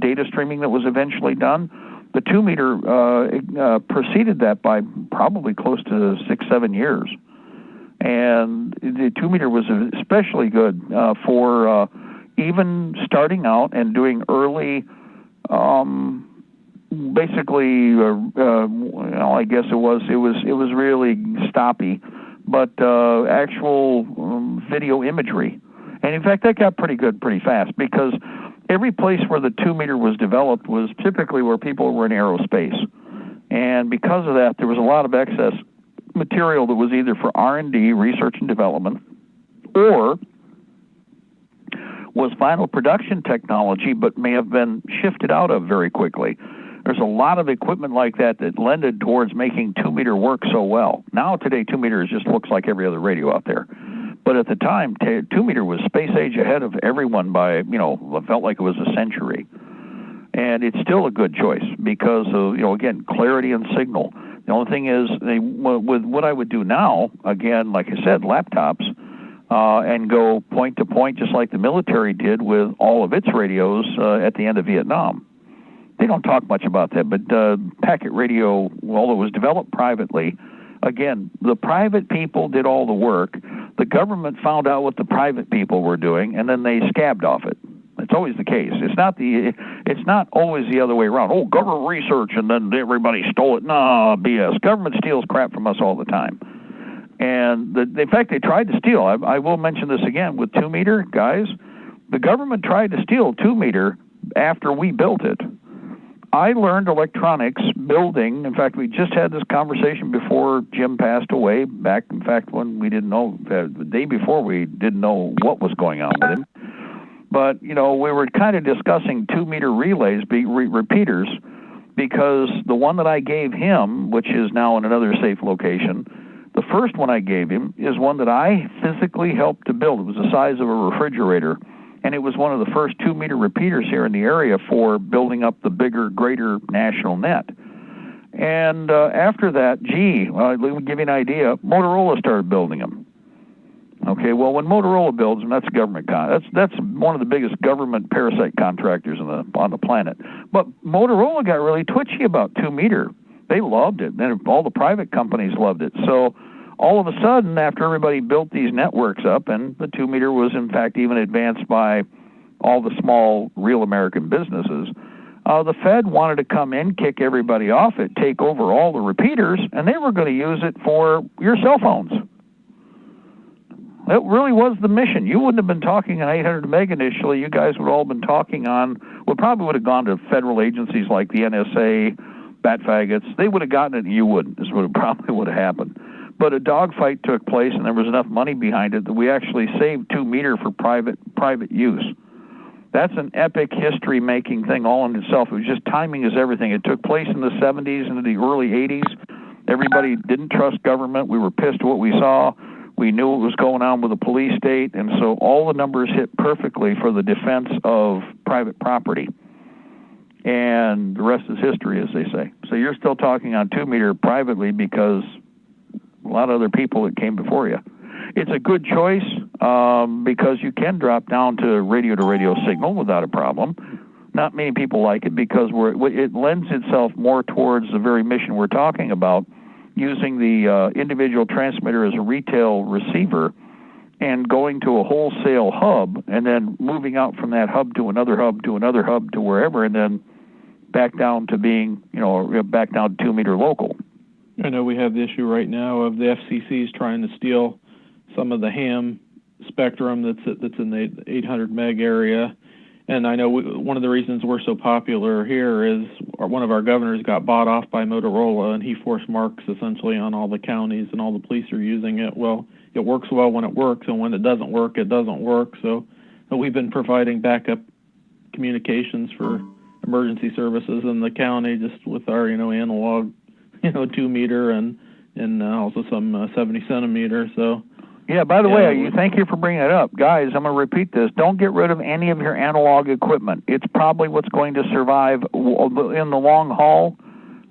E: data streaming that was eventually done. The 2-meter preceded that by probably close to 6-7 years. And the 2-meter was especially good for even starting out and doing early, basically, I guess it was really stoppy, but actual video imagery. And in fact, that got pretty good pretty fast, because every place where the 2-meter was developed was typically where people were in aerospace. And because of that, there was a lot of excess material that was either for R&D, research and development, or was final production technology but may have been shifted out of very quickly. There's a lot of equipment like that lended towards making 2-meter work so well. Now, today, 2-meter just looks like every other radio out there. But at the time, 2-meter was space age ahead of everyone by, it felt like it was a century. And it's still a good choice because of, again, clarity and signal. The only thing is, with what I would do now, again, like I said, laptops, and go point to point just like the military did with all of its radios at the end of Vietnam. They don't talk much about that, but packet radio, although it was developed privately, again, the private people did all the work. The government found out what the private people were doing, and then they scabbed off it. It's always the case. It's not always the other way around. Oh, government research, and then everybody stole it. No, BS. Government steals crap from us all the time. And in fact, they tried to steal. I will mention this again with 2-meter, guys. The government tried to steal 2-meter after we built it. I learned electronics building. In fact, we just had this conversation before Jim passed away, back, in fact, when we didn't know, the day before we didn't know what was going on with him. But, we were kind of discussing 2-meter relays, repeaters, because the one that I gave him, which is now in another safe location, the first one I gave him is one that I physically helped to build. It was the size of a refrigerator. And it was one of the first 2-meter repeaters here in the area for building up the bigger, greater national net. And after that, let me give you an idea, Motorola started building them. Okay, well, when Motorola builds them, that's government. That's one of the biggest government parasite contractors on the planet. But Motorola got really twitchy about 2-meter. They loved it. Then all the private companies loved it. So all of a sudden, after everybody built these networks up, and the 2-meter was, in fact, even advanced by all the small, real American businesses, the Fed wanted to come in, kick everybody off it, take over all the repeaters, and they were going to use it for your cell phones. That really was the mission. You wouldn't have been talking on 800 meg initially. You guys would all have been talking on, probably would have gone to federal agencies like the NSA, bat faggots. They would have gotten it and you wouldn't, is what it probably would have happened. But a dogfight took place, and there was enough money behind it that we actually saved 2-meter for private use. That's an epic history-making thing all in itself. It was just timing is everything. It took place in the 70s and the early 80s. Everybody didn't trust government. We were pissed at what we saw. We knew what was going on with the police state, and so all the numbers hit perfectly for the defense of private property. And the rest is history, as they say. So you're still talking on 2-meter privately because a lot of other people that came before you. It's a good choice because you can drop down to radio signal without a problem. Not many people like it because it lends itself more towards the very mission we're talking about, using the individual transmitter as a retail receiver and going to a wholesale hub and then moving out from that hub to another hub to another hub to wherever, and then back down to being, back down to 2-meter local.
I: I know we have the issue right now of the FCC's trying to steal some of the ham spectrum that's in the 800 meg area. And I know one of the reasons we're so popular here is one of our governors got bought off by Motorola, and he forced marks essentially on all the counties, and all the police are using it. Well, it works well when it works, and when it doesn't work, it doesn't work. So we've been providing backup communications for emergency services in the county just with our, analog, 2-meter and also some 70 centimeter. So.
E: Yeah, by the way, thank you for bringing it up. Guys, I'm going to repeat this. Don't get rid of any of your analog equipment. It's probably what's going to survive in the long haul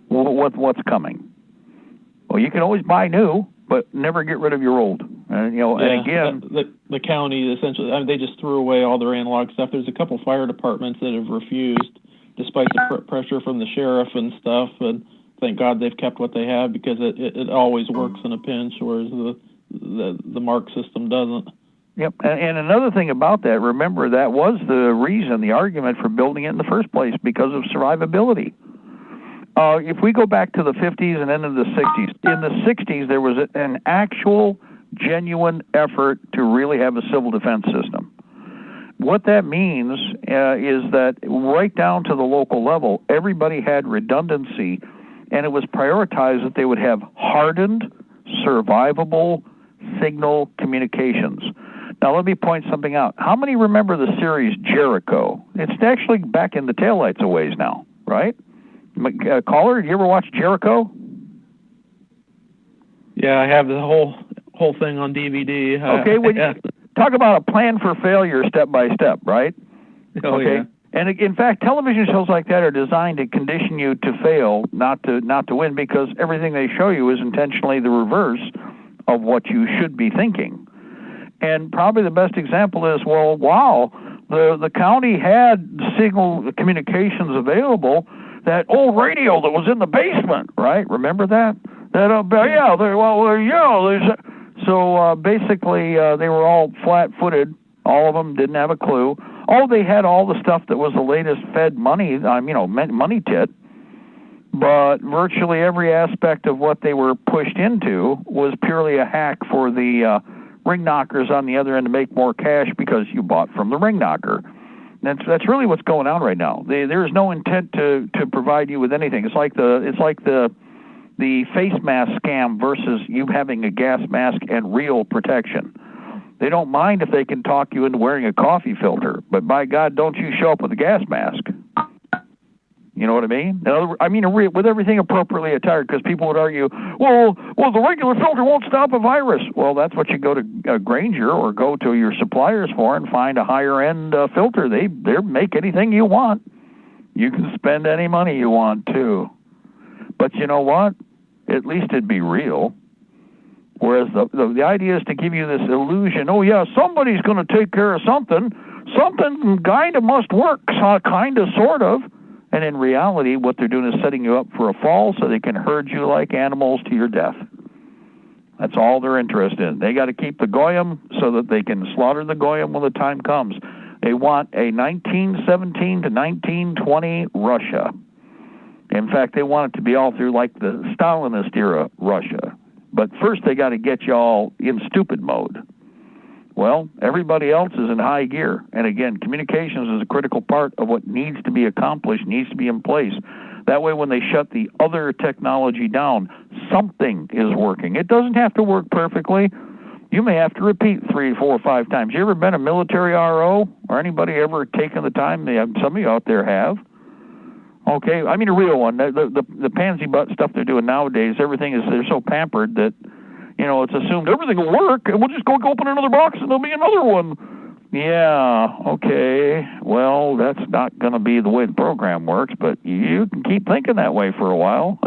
E: what's coming. Well, you can always buy new, but never get rid of your old. And again...
I: The county, essentially, they just threw away all their analog stuff. There's a couple fire departments that have refused, despite the pressure from the sheriff and stuff, and thank God they've kept what they have because it always works in a pinch, whereas the mark system doesn't.
E: Yep, and another thing about that, remember, that was the reason, the argument for building it in the first place, because of survivability. If we go back to the 50s and into the 60s, in the 60s there was an actual, genuine effort to really have a civil defense system. What that means is that right down to the local level, everybody had redundancy, and it was prioritized that they would have hardened, survivable signal communications. Now, let me point something out. How many remember the series Jericho? It's actually back in the taillights a ways now, right? Caller, did you ever watch Jericho?
I: Yeah, I have the whole thing on DVD.
E: Okay, talk about a plan for failure step by step, right?
I: Oh,
E: okay.
I: Yeah.
E: And in fact, television shows like that are designed to condition you to fail, not to win, because everything they show you is intentionally the reverse of what you should be thinking. And probably the best example is, the county had signal communications available, that old radio that was in the basement, right? Remember that? So basically they were all flat-footed. All of them didn't have a clue. They had all the stuff that was the latest Fed money, money tit. But virtually every aspect of what they were pushed into was purely a hack for the ring knockers on the other end to make more cash because you bought from the ring knocker. That's really what's going on right now. There is no intent to provide you with anything. It's like the face mask scam versus you having a gas mask and real protection. They don't mind if they can talk you into wearing a coffee filter, but by God, don't you show up with a gas mask. You know what I mean? With everything appropriately attired, because people would argue, well, the regular filter won't stop a virus. Well, that's what you go to Granger or go to your suppliers for and find a higher-end filter. They make anything you want. You can spend any money you want, too. But you know what? At least it'd be real. Whereas the idea is to give you this illusion, somebody's going to take care of something. Something kind of must work, kind of, sort of. And in reality, what they're doing is setting you up for a fall so they can herd you like animals to your death. That's all they're interested in. They got to keep the goyim so that they can slaughter the goyim when the time comes. They want a 1917 to 1920 Russia. In fact, they want it to be all through like the Stalinist era Russia. But first they got to get you all in stupid mode. Well, everybody else is in high gear. And again, communications is a critical part of what needs to be accomplished, needs to be in place. That way, when they shut the other technology down, something is working. It doesn't have to work perfectly. You may have to repeat 3, 4, 5 times. You ever been a military RO? Or anybody ever taken the time? Some of you out there have. Okay, a real one. The pansy butt stuff they're doing nowadays, they're so pampered that, it's assumed everything will work, and we'll just go open another box and there'll be another one. Yeah, okay. Well, that's not going to be the way the program works, but you can keep thinking that way for a while.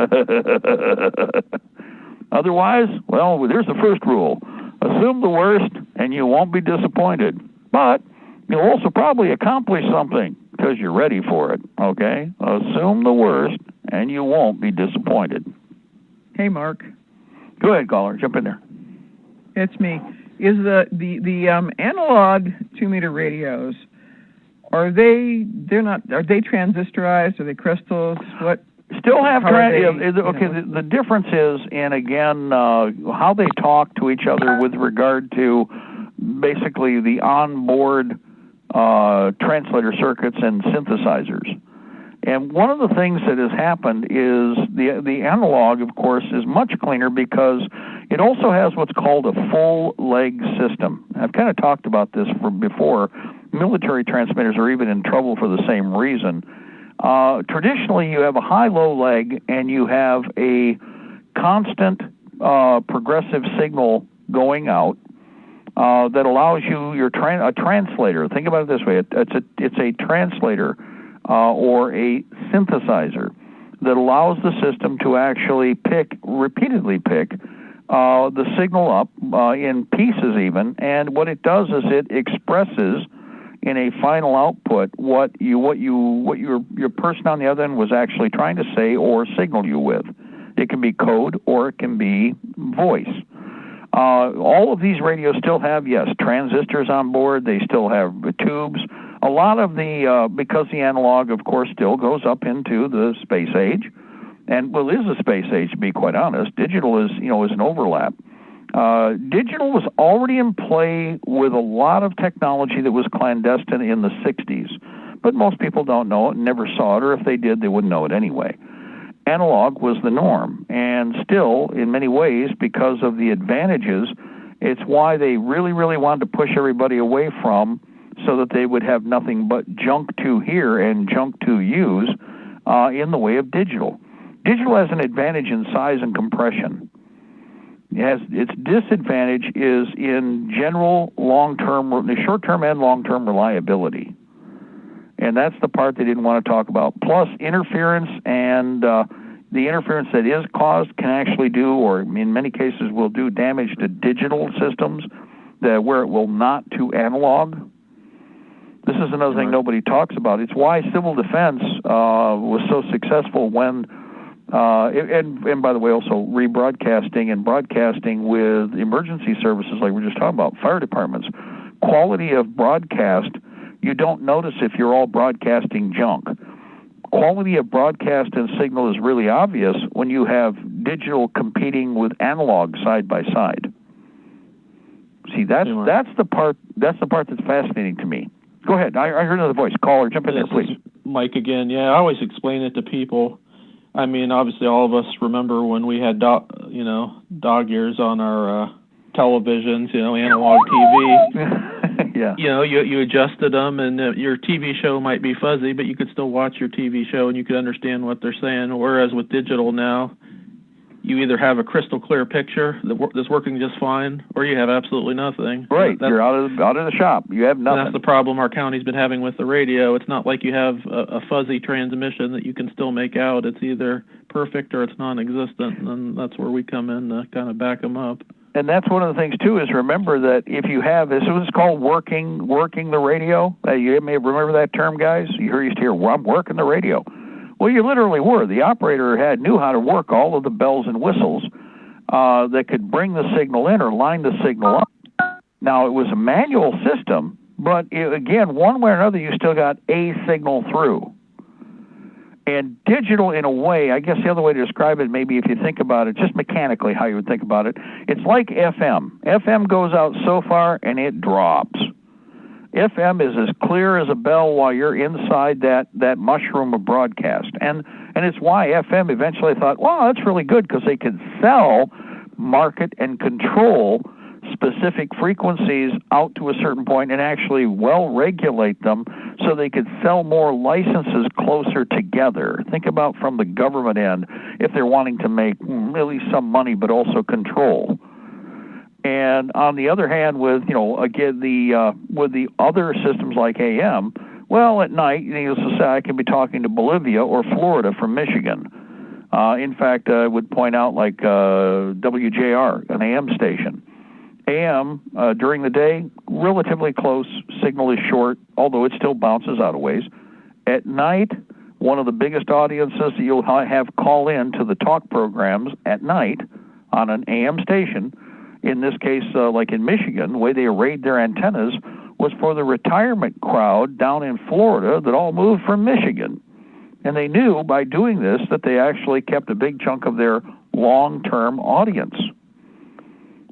E: Otherwise, there's the first rule. Assume the worst, and you won't be disappointed. But you'll also probably accomplish something because you're ready for it, okay? Assume the worst, and you won't be disappointed.
H: Hey, Mark.
E: Go ahead, caller. Jump in there.
H: It's me. Is the analog 2-meter radios, are they transistorized? Are they crystals? What?
E: Still have the difference is, and again, how they talk to each other with regard to basically the onboard translator circuits and synthesizers. And one of the things that has happened is the analog, of course, is much cleaner because it also has what's called a full leg system. I've kind of talked about this before. Military transmitters are even in trouble for the same reason. Traditionally, you have a high-low leg, and you have a constant progressive signal going out that allows you a translator. Think about it this way: it's a translator or a synthesizer that allows the system to actually repeatedly pick the signal up in pieces, even. And what it does is it expresses in a final output what your person on the other end was actually trying to say or signal you with. It can be code or it can be voice. All of these radios still have, yes, transistors on board. They still have tubes. A lot of because the analog, of course, still goes up into the space age, and is a space age, to be quite honest. Digital is an overlap. Digital was already in play with a lot of technology that was clandestine in the 60s, but most people don't know it and never saw it, or if they did, they wouldn't know it anyway. Analog was the norm, and still, in many ways, because of the advantages, it's why they really, really wanted to push everybody away from, so that they would have nothing but junk to hear and junk to use in the way of digital. Digital has an advantage in size and compression. Its disadvantage is in general short-term and long-term reliability. And that's the part they didn't want to talk about. Plus, interference and the interference that is caused can actually do, or in many cases will do, damage to digital systems where it will not to analog. This is another thing nobody talks about. It's why civil defense was so successful when, and by the way, also rebroadcasting and broadcasting with emergency services like we're just talking about, fire departments. Quality of broadcast, you don't notice if you're all broadcasting junk. Quality of broadcast and signal is really obvious when you have digital competing with analog side by side. See, that's the part that's fascinating to me. Go ahead. I heard another voice. Caller, jump in there, please.
I: Mike again. Yeah, I always explain it to people. I mean, obviously, all of us remember when we had dog ears on our televisions, analog TV.
E: Yeah.
I: You adjusted them, and your TV show might be fuzzy, but you could still watch your TV show and you could understand what they're saying. Whereas with digital now, you either have a crystal clear picture that's working just fine, or you have absolutely nothing.
E: Right, you're out of the shop. You have nothing.
I: That's the problem our county's been having with the radio. It's not like you have a fuzzy transmission that you can still make out. It's either perfect or it's non-existent, and that's where we come in to kind of back them up.
E: And that's one of the things, too, is remember that if you have, this is called working the radio. You may remember that term, guys? You used to hear, well, I'm working the radio. Well, you literally were. The operator knew how to work all of the bells and whistles that could bring the signal in or line the signal up. Now, it was a manual system, but again, one way or another, you still got a signal through. And digital, in a way, I guess the other way to describe it, maybe if you think about it, just mechanically how you would think about it, it's like FM. FM goes out so far and it drops. FM is as clear as a bell while you're inside that mushroom of broadcast. And it's why FM eventually thought, wow, that's really good, because they could sell, market, and control specific frequencies out to a certain point and actually well-regulate them so they could sell more licenses closer together. Think about from the government end, if they're wanting to make really some money but also control. And on the other hand, with again with the other systems like AM, well, at night, needless to say, I can be talking to Bolivia or Florida from Michigan. In fact, I would point out like WJR, an AM station. AM during the day, relatively close, signal is short, although it still bounces out a ways. At night, one of the biggest audiences that you'll have call in to the talk programs at night on an AM station. In this case, like in Michigan, the way they arrayed their antennas was for the retirement crowd down in Florida that all moved from Michigan. And they knew by doing this that they actually kept a big chunk of their long-term audience.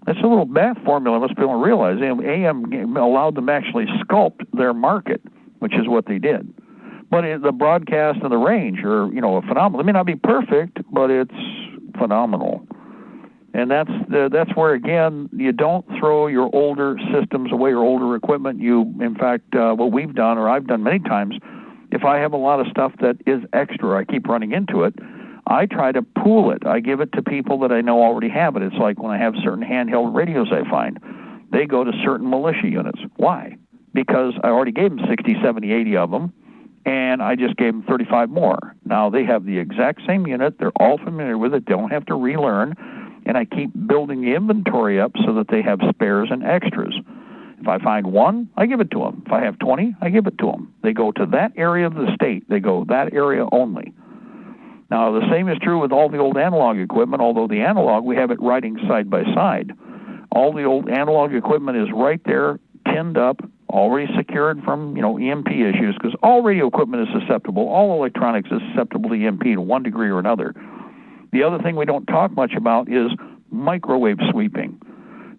E: That's a little math formula most people don't realize. AM allowed them to actually sculpt their market, which is what they did. But the broadcast and the range are, phenomenal. It may not be perfect, but it's phenomenal. And that's where, again, you don't throw your older systems away, your older equipment. In fact, what we've done, or I've done many times, if I have a lot of stuff that is extra, I keep running into it, I try to pool it. I give it to people that I know already have it. It's like when I have certain handheld radios I find. They go to certain militia units. Why? Because I already gave them 60, 70, 80 of them, and I just gave them 35 more. Now they have the exact same unit. They're all familiar with it. They don't have to relearn. And I keep building the inventory up so that they have spares and extras. If I find one, I give it to them. If I have 20, I give it to them. They go to that area of the state. They go that area only. Now, the same is true with all the old analog equipment, although the analog, we have it riding side by side. All the old analog equipment is right there, tinned up, already secured from, EMP issues, because all radio equipment is susceptible. All electronics is susceptible to EMP to one degree or another. The other thing we don't talk much about is microwave sweeping.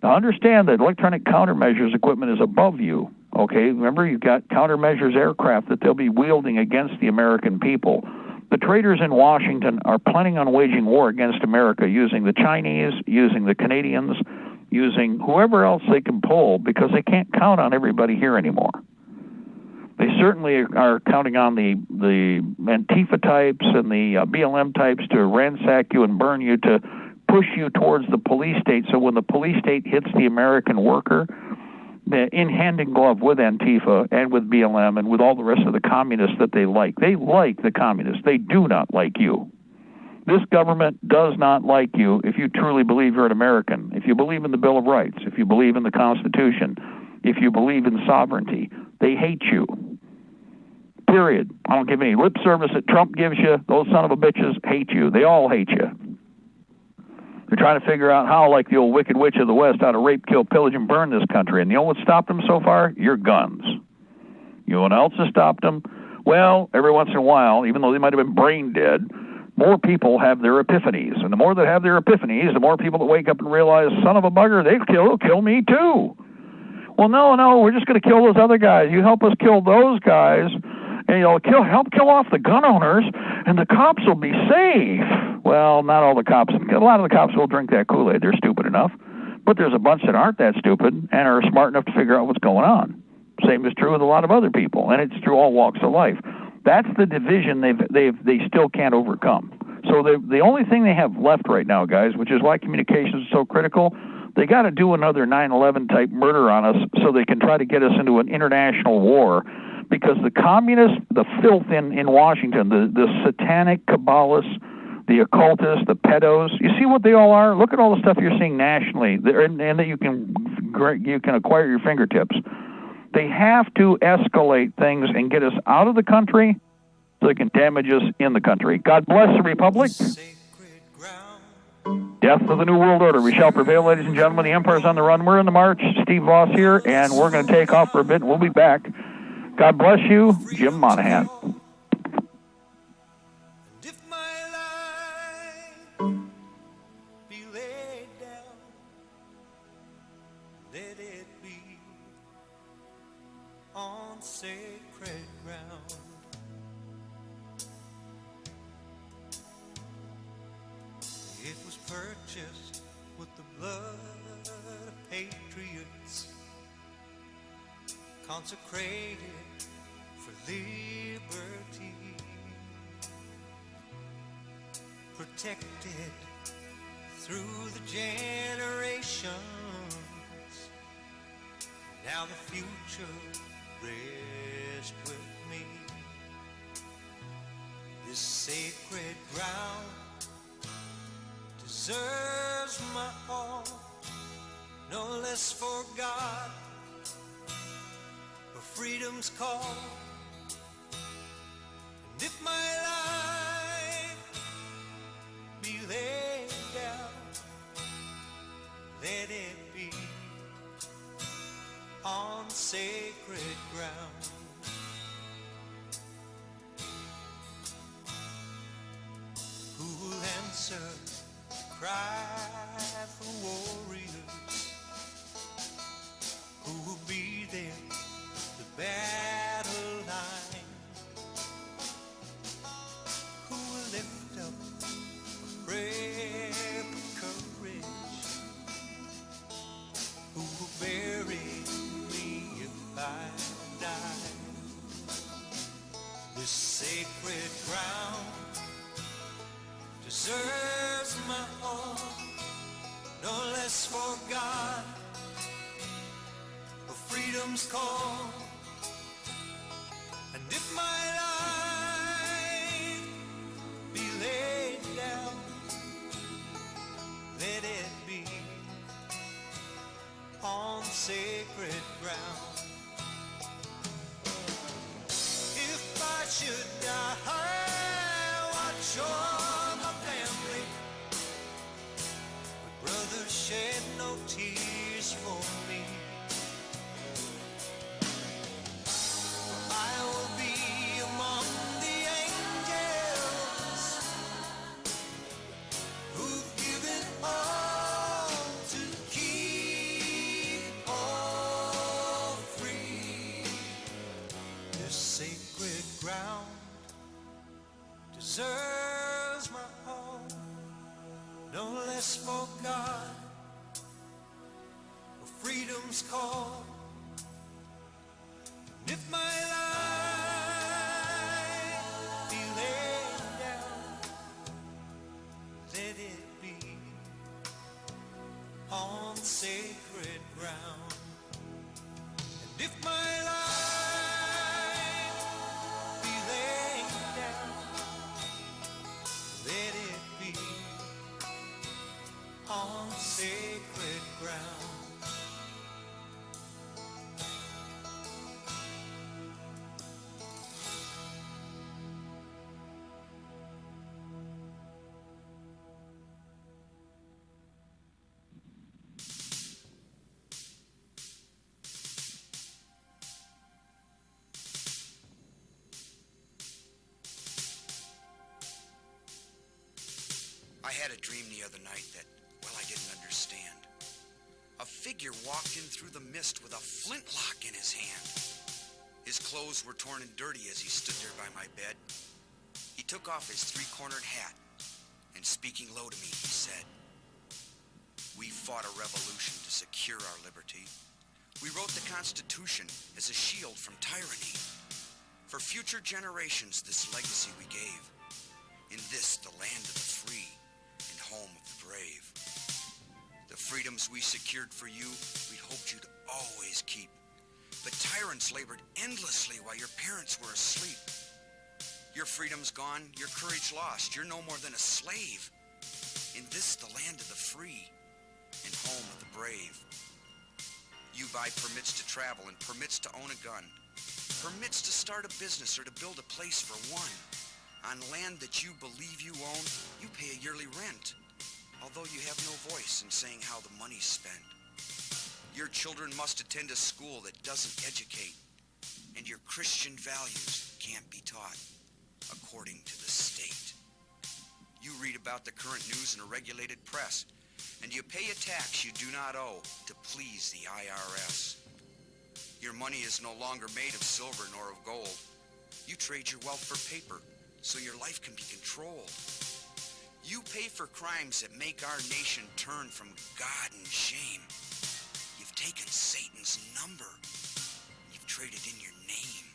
E: Now, understand that electronic countermeasures equipment is above you, okay? Remember, you've got countermeasures aircraft that they'll be wielding against the American people. The traitors in Washington are planning on waging war against America using the Chinese, using the Canadians, using whoever else they can pull, because they can't count on everybody here anymore. They certainly are counting on the Antifa types and the BLM types to ransack you and burn you, to push you towards the police state. So when the police state hits the American worker, in hand in glove with Antifa and with BLM and with all the rest of the communists that they like the communists. They do not like you. This government does not like you if you truly believe you're an American, if you believe in the Bill of Rights, if you believe in the Constitution, if you believe in sovereignty. They hate you. Period. I don't give any lip service that Trump gives you. Those son of a bitches hate you. They all hate you. They're trying to figure out how, like the old Wicked Witch of the West, how to rape, kill, pillage, and burn this country. And you know what stopped them so far? Your guns. You know what else has stopped them? Well, every once in a while, even though they might have been brain dead, more people have their epiphanies. And the more that have their epiphanies, the more people that wake up and realize, son of a bugger, they'll kill me too. Well, no, we're just going to kill those other guys. You help us kill those guys, and you'll help kill off the gun owners, and the cops will be safe. Well, not all the cops. A lot of the cops will drink that Kool-Aid. They're stupid enough. But there's a bunch that aren't that stupid and are smart enough to figure out what's going on. Same is true with a lot of other people, and it's through all walks of life. That's the division they still can't overcome. So the only thing they have left right now, guys, which is why communications is so critical, they got to do another 9/11 type murder on us so they can try to get us into an international war. Because the communists, the filth in Washington, the satanic Kabbalists, the occultists, the pedos, you see what they all are? Look at all the stuff you're seeing nationally and that you can acquire your fingertips. They have to escalate things and get us out of the country so they can damage us in the country. God bless the Republic. Death of the New World Order. We shall prevail, ladies and gentlemen. The Empire's on the run. We're in the march. Steve Voss here, and we're going to take off for a bit. We'll be back. God bless you, Jim Monahan.
J: If my life be laid down, let it be on sacred ground. It was purchased with the blood of patriots, consecrated for liberty, protected through the generations. Now the future rests with me. This sacred ground deserves my all, no less for God, for freedom's call. And if my life be laid down, answer the cry for warriors who will be there at the battle line, who will lift up a prayer for courage, who will bury me if I die. This sacred ground deserves my all, no less for God, for freedom's call. And if my life be laid down, let it be on sacred ground. If I should die, watch o'er my family. My brothers shed no tears for me. I will be among the angels who've given all to keep all free. This sacred ground deserves my all, no less for God, for freedom's call. And if my life be laid down, let it be on sacred ground. And if my life be laid down, let it be on sacred ground.
D: I had a dream the other night that, well, I didn't understand. A figure walked in through the mist with a flintlock in his hand. His clothes were torn and dirty as he stood there by my bed. He took off his three-cornered hat, and speaking low to me, he said, "We fought a revolution to secure our liberty. We wrote the Constitution as a shield from tyranny. For future generations, this legacy we gave. In this, the land of the free and home of the brave. The freedoms we secured for you, we'd hoped you'd always keep. But tyrants labored endlessly while your parents were asleep. Your freedom's gone, your courage lost. You're no more than a slave. In this, the land of the free and home of the brave. You buy permits to travel and permits to own a gun, permits to start a business or to build a place for one. On land that you believe you own, you pay a yearly rent, although you have no voice in saying how the money's spent. Your children must attend a school that doesn't educate, and your Christian values can't be taught according to the state. You read about the current news in a regulated press, and you pay a tax you do not owe to please the IRS. Your money is no longer made of silver nor of gold. You trade your wealth for paper, so your life can be controlled. You pay for crimes that make our nation turn from God and shame. You've taken Satan's number. You've traded in your name.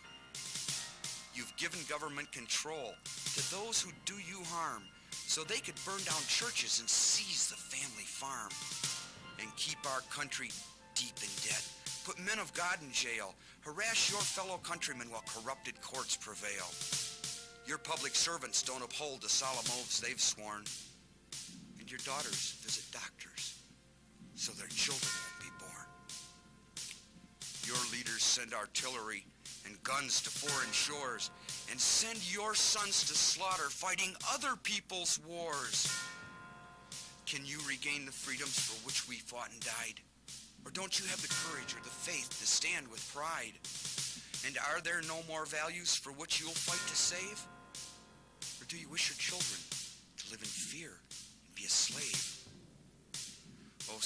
D: You've given government control to those who do you harm, so they could burn down churches and seize the family farm, and keep our country deep in debt, put men of God in jail, harass your fellow countrymen while corrupted courts prevail. Your public servants don't uphold the solemn oaths they've sworn, and your daughters visit doctors so their children won't be born. Your leaders send artillery and guns to foreign shores and send your sons to slaughter fighting other people's wars. Can you regain the freedoms for which we fought and died? Or don't you have the courage or the faith to stand with pride? And are there no more values for which you'll fight to save? Or do you wish your children to live in fear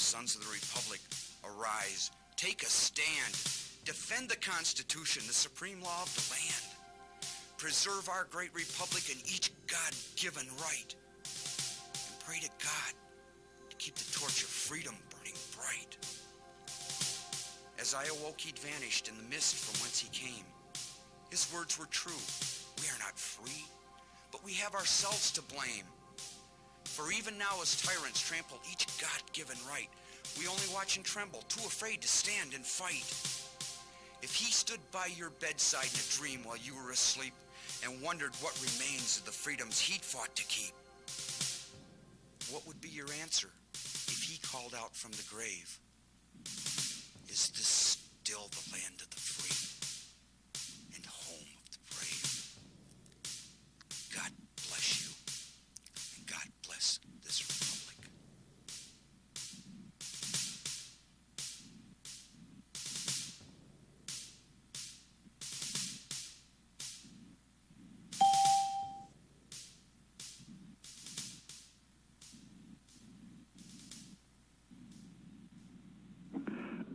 D: sons of the Republic, arise. Take a stand. Defend the Constitution, the supreme law of the land. Preserve our great republic and each God-given right. And pray to God to keep the torch of freedom burning bright. As I awoke, he'd vanished in the mist from whence he came. His words were true. We are not free, but we have ourselves to blame. For even now as tyrants trample each God-given right, we only watch and tremble, too afraid to stand and fight. If he stood by your bedside in a dream while you were asleep and wondered what remains of the freedoms he'd fought to keep, what would be your answer if he called out from the grave? Is this still the land of the free and home of the brave? God bless you, and God bless this republic.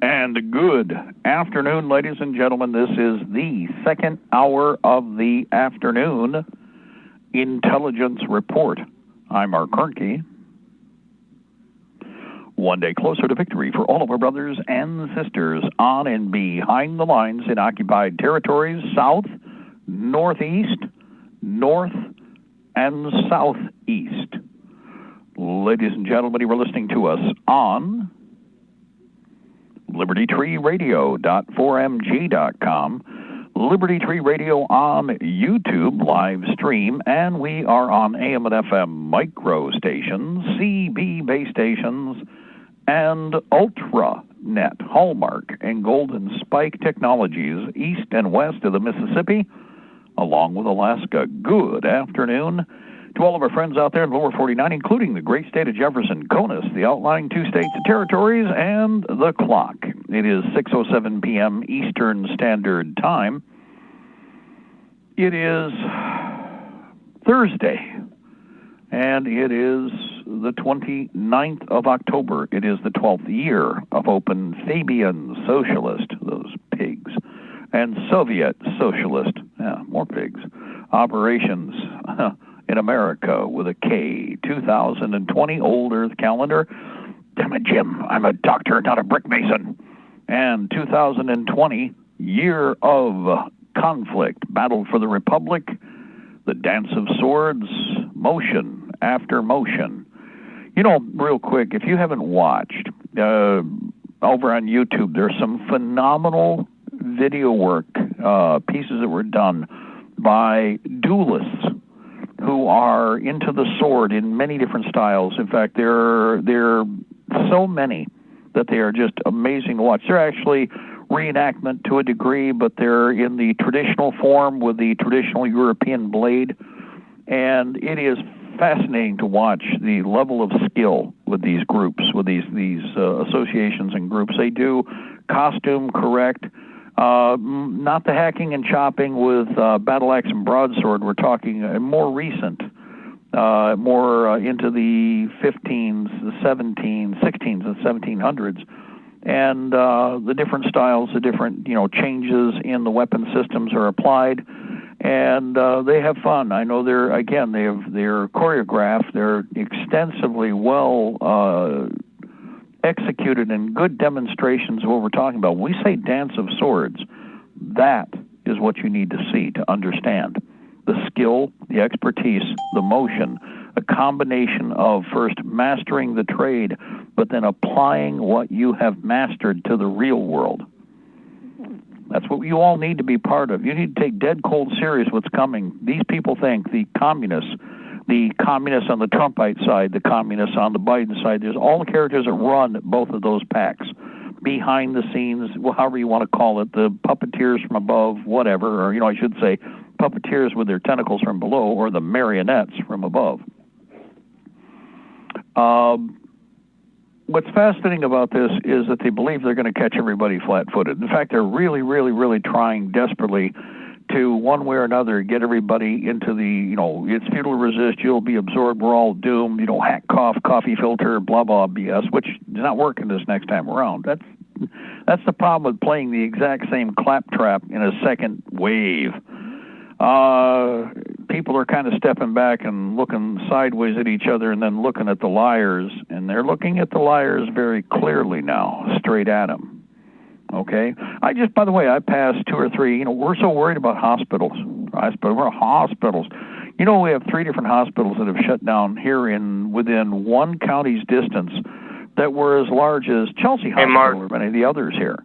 E: And good afternoon, ladies and gentlemen. This is the second hour of the afternoon Intelligence Report. I'm Mark Kernke. One day closer to victory for all of our brothers and sisters on and behind the lines in occupied territories, south, northeast, north, and southeast. Ladies and gentlemen, you are listening to us on Libertytreeradio.4mg.com, Liberty Tree Radio on YouTube live stream, and we are on AM and FM micro stations, CB base stations, and Ultranet, Hallmark, and Golden Spike Technologies east and west of the Mississippi, along with Alaska. Good afternoon to all of our friends out there in lower 49, including the great state of Jefferson, CONUS, the outlying two states and territories, and the clock. It is 6:07 p.m. Eastern Standard Time. It is Thursday, and it is the 29th of October. It is the 12th year of open Fabian Socialist, those pigs, and Soviet Socialist, more pigs, operations in America with a K, 2020 Old Earth calendar. Damn it, Jim, I'm a doctor, not a brick mason. And 2020 year of conflict, battle for the Republic, the Dance of Swords, motion after motion. You know, real quick, if you haven't watched, over on YouTube, there's some phenomenal video work, pieces that were done by duelists who are into the sword in many different styles. In fact, there are so many that they are just amazing to watch. They're actually reenactment to a degree, but they're in the traditional form with the traditional European blade. And it is fascinating to watch the level of skill with these groups, with these associations and groups. They do costume correct, not the hacking and chopping with battle axe and broadsword. We're talking more recent, more into the 15s, the 17s, 16s, and 1700s. And the different styles, the different changes in the weapon systems are applied, and they have fun. I know they're choreographed. They're extensively well executed and good demonstrations of what we're talking about. When we say Dance of Swords, that is what you need to see to understand the skill, the expertise, the motion, a combination of first mastering the trade, but then applying what you have mastered to the real world. That's what you all need to be part of. You need to take dead cold serious what's coming. These people think the communists on the Trumpite side, the communists on the Biden side, there's all the characters that run both of those packs. Behind the scenes, however you want to call it, the puppeteers from above, whatever, or, I should say, puppeteers with their tentacles from below, or the marionettes from above. What's fascinating about this is that they believe they're going to catch everybody flat-footed. In fact, they're really, really, really trying desperately to, one way or another, get everybody into the, it's futile to resist, you'll be absorbed, we're all doomed, hack, cough, coffee filter, blah, blah, BS, which is not working this next time around. That's the problem with playing the exact same claptrap in a second wave. People are kind of stepping back and looking sideways at each other and then looking at the liars, and they're looking at the liars very clearly now, straight at them. Okay? By the way, I passed 2 or 3, we're so worried about hospitals. We're hospitals. We have 3 different hospitals that have shut down here within one county's distance that were as large as Chelsea Hospital or many of the others here.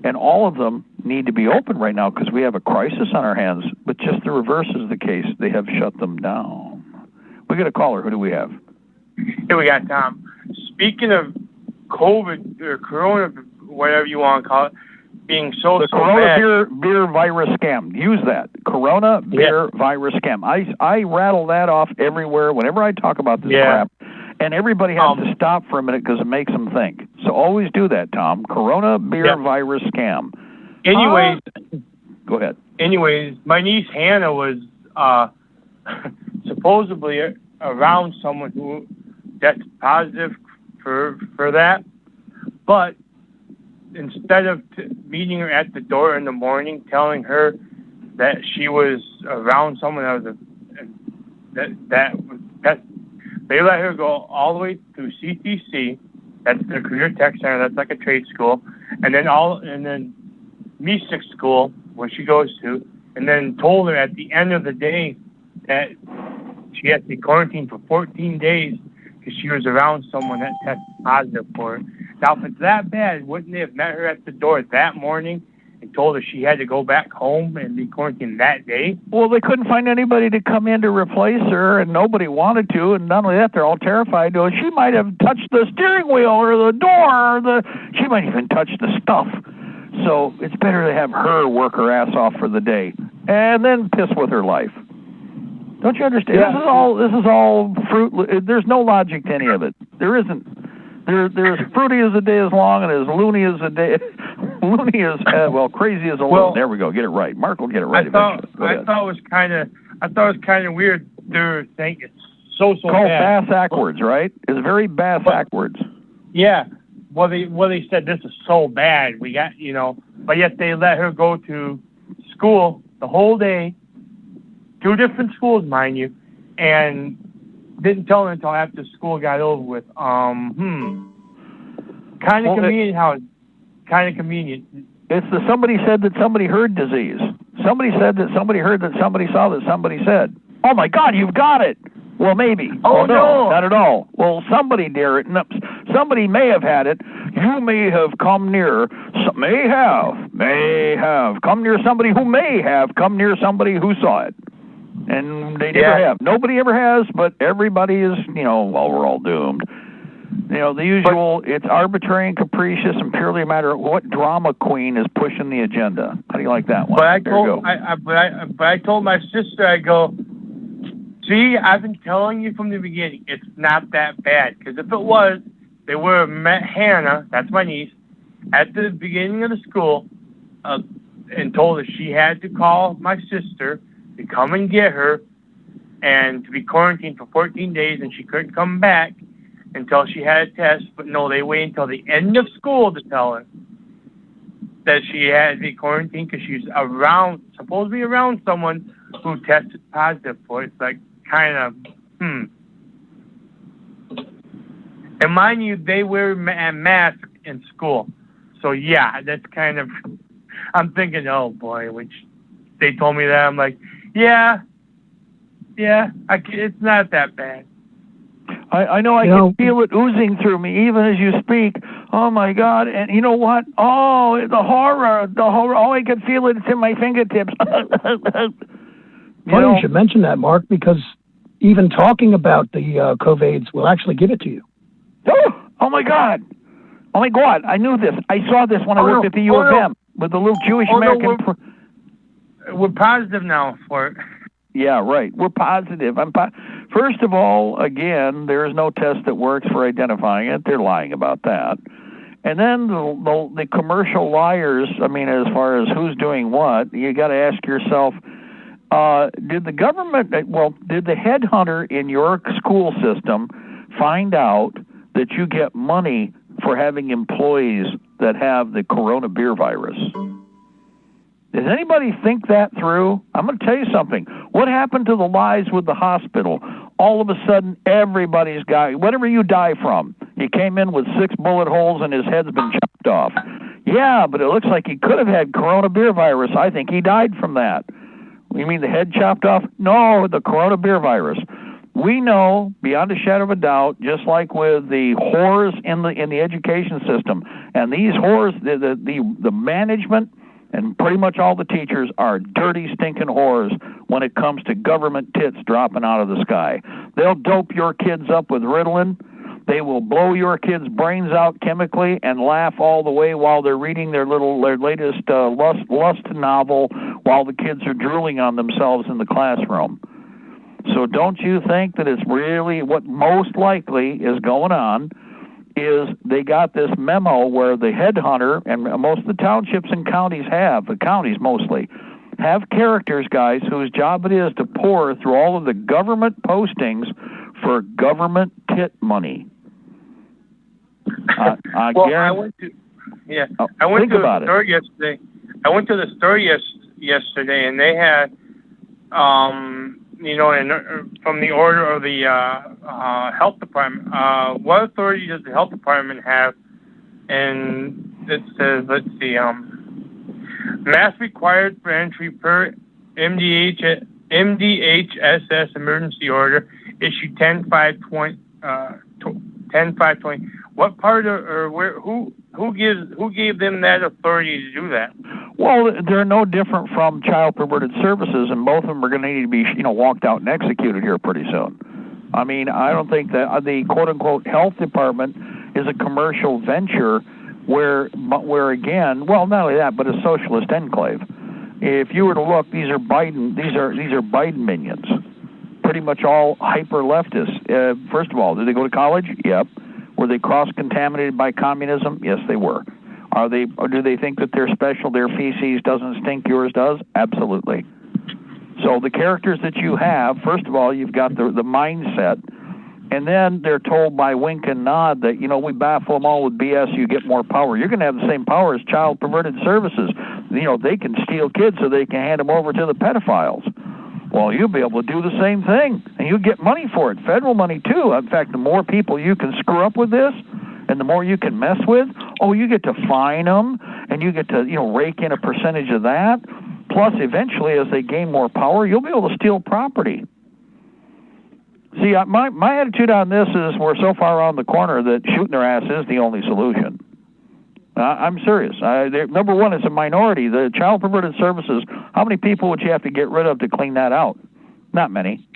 E: And all of them need to be open right now because we have a crisis on our hands, but just the reverse is the case. They have shut them down. We got a caller. Who do we have?
F: Here we got Tom. Speaking of COVID or Corona, whatever you want to call it, being so
E: Corona beer virus scam. Use that. Corona beer virus scam. I rattle that off everywhere whenever I talk about this crap. And everybody has to stop for a minute because it makes them think. So always do that, Tom. Corona beer virus scam.
F: Anyways,
E: go ahead.
F: Anyways, my niece Hannah was supposedly around someone who that's positive for that, but instead of meeting her at the door in the morning, telling her that she was around someone that they let her go all the way through CTC, that's the Career Tech Center, that's like a trade school, and then Mystic School, where she goes to, and then told her at the end of the day that she had to be quarantined for 14 days because she was around someone that tested positive for it. Now, if it's that bad, wouldn't they have met her at the door that morning and told her she had to go back home and be quarantined that day?
E: Well, they couldn't find anybody to come in to replace her, and nobody wanted to, and not only that, they're all terrified. She might have touched the steering wheel or the door, or she might even touch the stuff. So it's better to have her work her ass off for the day and then piss with her life. Don't you understand? Yeah. This is all fruit. There's no logic to any of it. There isn't. They're as fruity as the day is long, and as loony as the day. Loony as crazy as a loon. There we go. Get it right. Mark will get it right eventually.
F: I thought it was kind of weird. They're saying it's so
E: called
F: bad.
E: bass backwards, right? It's very bass backwards.
F: Yeah. Well, they said this is so bad. We got but yet they let her go to school the whole day, 2 different schools, mind you, and didn't tell her until after school got over with. Kind of convenient. Kind of convenient.
E: It's the somebody said that somebody heard disease. Somebody said that somebody heard that somebody saw that somebody said. Oh my God, you've got it. Well, maybe.
F: Oh no,
E: not at all. Well, somebody dare it. No, somebody may have had it. You may have come near. May have come near somebody who may have come near somebody who saw it. And they never have. Nobody ever has, but everybody is, we're all doomed. The usual, it's arbitrary and capricious and purely a matter of what drama queen is pushing the agenda. How do you like that one?
F: But I told my sister, I go, see, I've been telling you from the beginning, it's not that bad. Because if it was, they would have met Hannah, that's my niece, at the beginning of the school and told her she had to call my sister to come and get her and to be quarantined for 14 days, and she couldn't come back until she had a test. But no, they waited until the end of school to tell her that she had to be quarantined because she's supposed to be around someone who tested positive for it. It's like kind of, And mind you, they wear a mask in school. So yeah, that's kind of, I'm thinking, oh boy, which they told me that, I'm like, yeah, it's not that bad.
E: I know I can feel it oozing through me even as you speak. Oh my God. And you know what? Oh, the horror. Oh, I can feel it. It's in my fingertips.
G: Funny you should mention that, Mark, because even talking about the COVIDs will actually give it to you.
E: Oh my God. Oh my God. I knew this. I saw this when I worked at the U of M with the little Jewish American.
F: We're positive now for it.
E: Yeah, right. We're positive. First of all, again, there is no test that works for identifying it. They're lying about that. And then the commercial liars, I mean, as far as who's doing what, you got to ask yourself, did the headhunter in your school system find out that you get money for having employees that have the coronavirus? Does anybody think that through? I'm going to tell you something. What happened to the lies with the hospital? All of a sudden, everybody's got, whatever you die from, he came in with 6 bullet holes and his head's been chopped off. Yeah, but it looks like he could have had coronavirus. I think he died from that. You mean the head chopped off? No, the coronavirus. We know beyond a shadow of a doubt, just like with the whores in the education system, and these whores, the management and pretty much all the teachers are dirty, stinking whores when it comes to government tits dropping out of the sky. They'll dope your kids up with Ritalin. They will blow your kids' brains out chemically and laugh all the way while they're reading their latest lust novel while the kids are drooling on themselves in the classroom. So don't you think that it's really what most likely is going on is they got this memo where the headhunter, and most of the townships and counties the counties mostly, have characters, guys, whose job it is to pour through all of the government postings for government tit money.
F: I went to the store yesterday. I went to the store yesterday, and they had, from the order of the health department, what authority does the health department have? And it says, let's see, mask required for entry per MDHSS emergency order issued 10/5/20. 10/5/20. What part or where? Who gave them that authority to do that?
E: Well, they're no different from child perverted services, and both of them are going to need to be, walked out and executed here pretty soon. I mean, I don't think that the quote unquote health department is a commercial venture where again, well, not only that, but a socialist enclave. If you were to look, these are Biden minions, pretty much all hyper leftists. First of all, did they go to college? Yep. Were they cross-contaminated by communism? Yes, they were. Or do they think that they're special, their feces doesn't stink, yours does? Absolutely. So the characters that you have, first of all, you've got the mindset, and then they're told by wink and nod that, we baffle them all with BS, you get more power. You're going to have the same power as child perverted services. They can steal kids so they can hand them over to the pedophiles. Well, you'll be able to do the same thing, and you get money for it, federal money too. In fact, the more people you can screw up with this, and the more you can mess with, you get to fine them, and you get to, rake in a percentage of that. Plus, eventually, as they gain more power, you'll be able to steal property. See, my attitude on this is we're so far around the corner that shooting their ass is the only solution. I'm serious. Number one, it's a minority. The child perverted services, how many people would you have to get rid of to clean that out? Not many.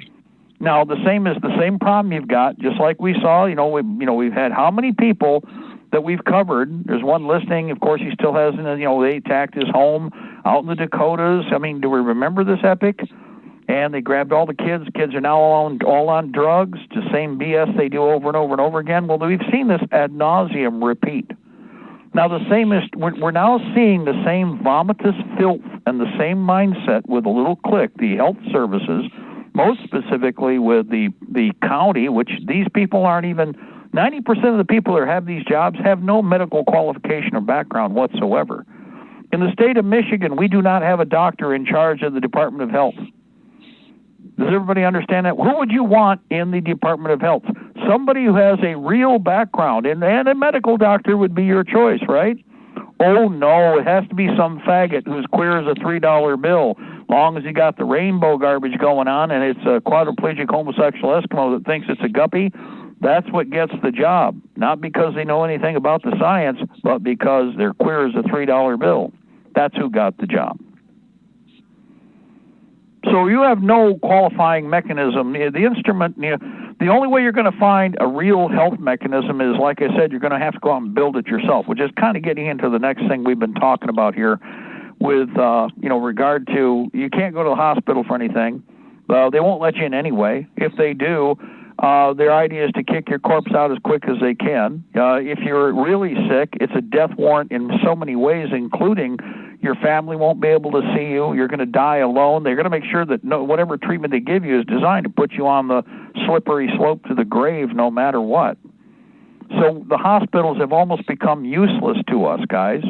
E: Now, the same problem you've got, just like we saw, we've had how many people that we've covered. There's one listening, of course, he still hasn't, they attacked his home out in the Dakotas. I mean, do we remember this epic? And they grabbed all the kids. Kids are now all on drugs, the same BS they do over and over and over again. Well, we've seen this ad nauseum repeat. Now, the same is, we're now seeing the same vomitous filth and the same mindset with a little clique, the health services, most specifically with the county, which these people aren't even, 90% of the people that have these jobs have no medical qualification or background whatsoever. In the state of Michigan, we do not have a doctor in charge of the Department of Health. Does everybody understand that? Who would you want in the Department of Health? Somebody who has a real background, and a medical doctor would be your choice, right? Oh, no, it has to be some faggot who's queer as a $3 bill, long as he got the rainbow garbage going on and it's a quadriplegic homosexual Eskimo that thinks it's a guppy. That's what gets the job, not because they know anything about the science, but because they're queer as a $3 bill. That's who got the job. So you have no qualifying mechanism. The instrument, the only way you're going to find a real health mechanism is, like I said, you're going to have to go out and build it yourself, which is kind of getting into the next thing we've been talking about here with, regard to, you can't go to the hospital for anything. They won't let you in anyway. If they do, Their idea is to kick your corpse out as quick as they can. If you're really sick, it's a death warrant in so many ways, including your family won't be able to see you. You're going to die alone. They're going to make sure that whatever treatment they give you is designed to put you on the slippery slope to the grave no matter what. So the hospitals have almost become useless to us, guys.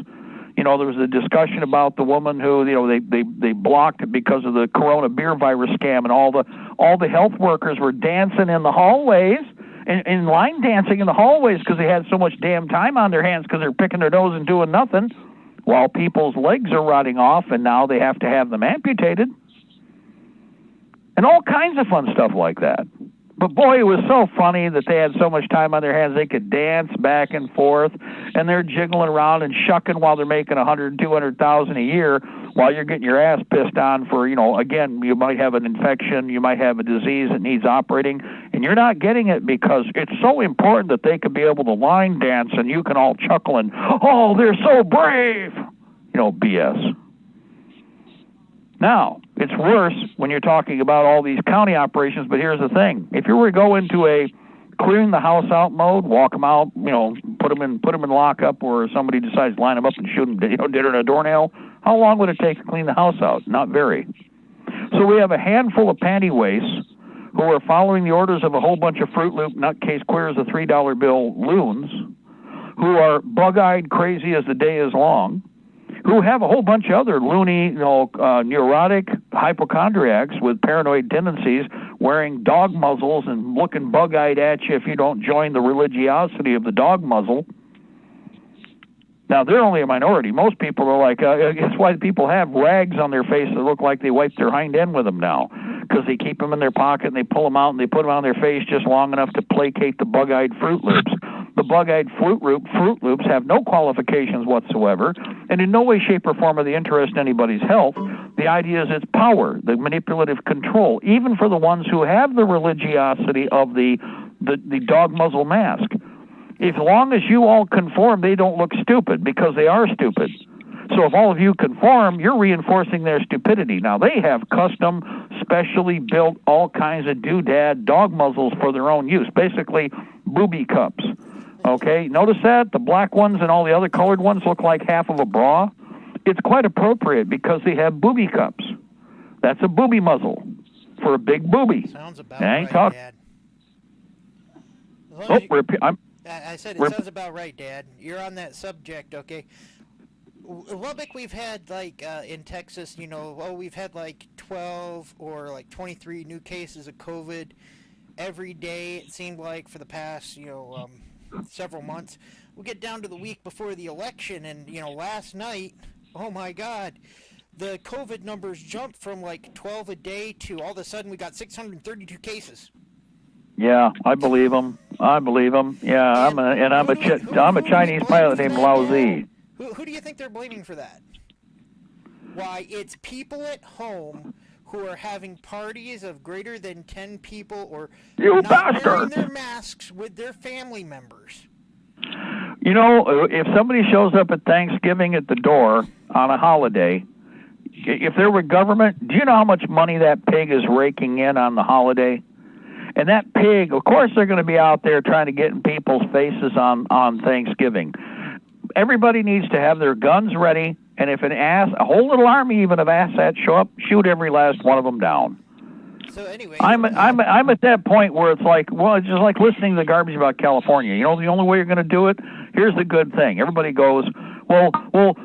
E: You know, there was a discussion about the woman who, you know, they blocked it because of the corona beer virus scam, and all the health workers were dancing in the hallways, in line dancing in the hallways because they had so much damn time on their hands because they're picking their nose and doing nothing, while people's legs are rotting off, and now they have to have them amputated, and all kinds of fun stuff like that. But boy, it was so funny that they had so much time on their hands they could dance back and forth, and they're jiggling around and shucking while they're making 100, 200,000 a year, while you're getting your ass pissed on for, you know, again, you might have an infection, you might have a disease that needs operating, and you're not getting it because it's so important that they could be able to line dance, and you can all chuckle and, oh, they're so brave, you know, BS. Now, it's worse when you're talking about all these county operations, but here's the thing. If you were to go into a clearing the house out mode, walk them out, you know, put them in lockup, or somebody decides to line them up and shoot them, you know, dead in a doornail, how long would it take to clean the house out? Not very. So we have a handful of panty wastes who are following the orders of a whole bunch of Fruit Loop nutcase queer as a $3 bill loons, who are bug-eyed crazy as the day is long, who have a whole bunch of other loony, you know, neurotic hypochondriacs with paranoid tendencies, wearing dog muzzles and looking bug-eyed at you if you don't join the religiosity of the dog muzzle. Now, they're only a minority. Most people are like, it's why people have rags on their face that look like they wiped their hind end with them now, because they keep them in their pocket and they pull them out and they put them on their face just long enough to placate the bug-eyed Fruit Loops. The bug-eyed Fruit Loops have no qualifications whatsoever, and in no way, shape, or form are they interested in anybody's health. The idea is it's power, the manipulative control, even for the ones who have the religiosity of the dog muzzle mask. As long as you all conform, they don't look stupid, because they are stupid. So if all of you conform, you're reinforcing their stupidity. Now, they have custom, specially built, all kinds of doodad dog muzzles for their own use, basically booby cups. Okay, notice that? The black ones and all the other colored ones look like half of a bra. It's quite appropriate because they have booby cups. That's a booby muzzle for a big booby.
B: Sounds about right, Dad. I said it sounds about right, Dad. You're on that subject, okay? Lubbock, we've had, like, in Texas, you know, we've had, like, 12 or, like, 23 new cases of COVID every day, it seemed like, for the past, you know, several months. We get down to the week before the election, and, you know, last night, oh, my God, the COVID numbers jumped from, like, 12 a day to all of a sudden we got 632 cases.
E: Yeah, I believe them. Yeah, I'm a Chinese pilot named Lao Zi.
B: Who do you think they're blaming for that? Why, it's people at home who are having parties of greater than 10 people, or not wearing their masks with their family members.
E: You know, if somebody shows up at Thanksgiving at the door on a holiday, if there were government, do you know how much money that pig is raking in on the holiday? And that pig, of course, they're going to be out there trying to get in people's faces on Thanksgiving. Everybody needs to have their guns ready, and if a whole little army even of asshats show up, shoot every last one of them down.
B: So anyway,
E: I'm at that point where it's like, well, it's just like listening to the garbage about California. You know, the only way you're going to do it, here's the good thing. Everybody goes, well,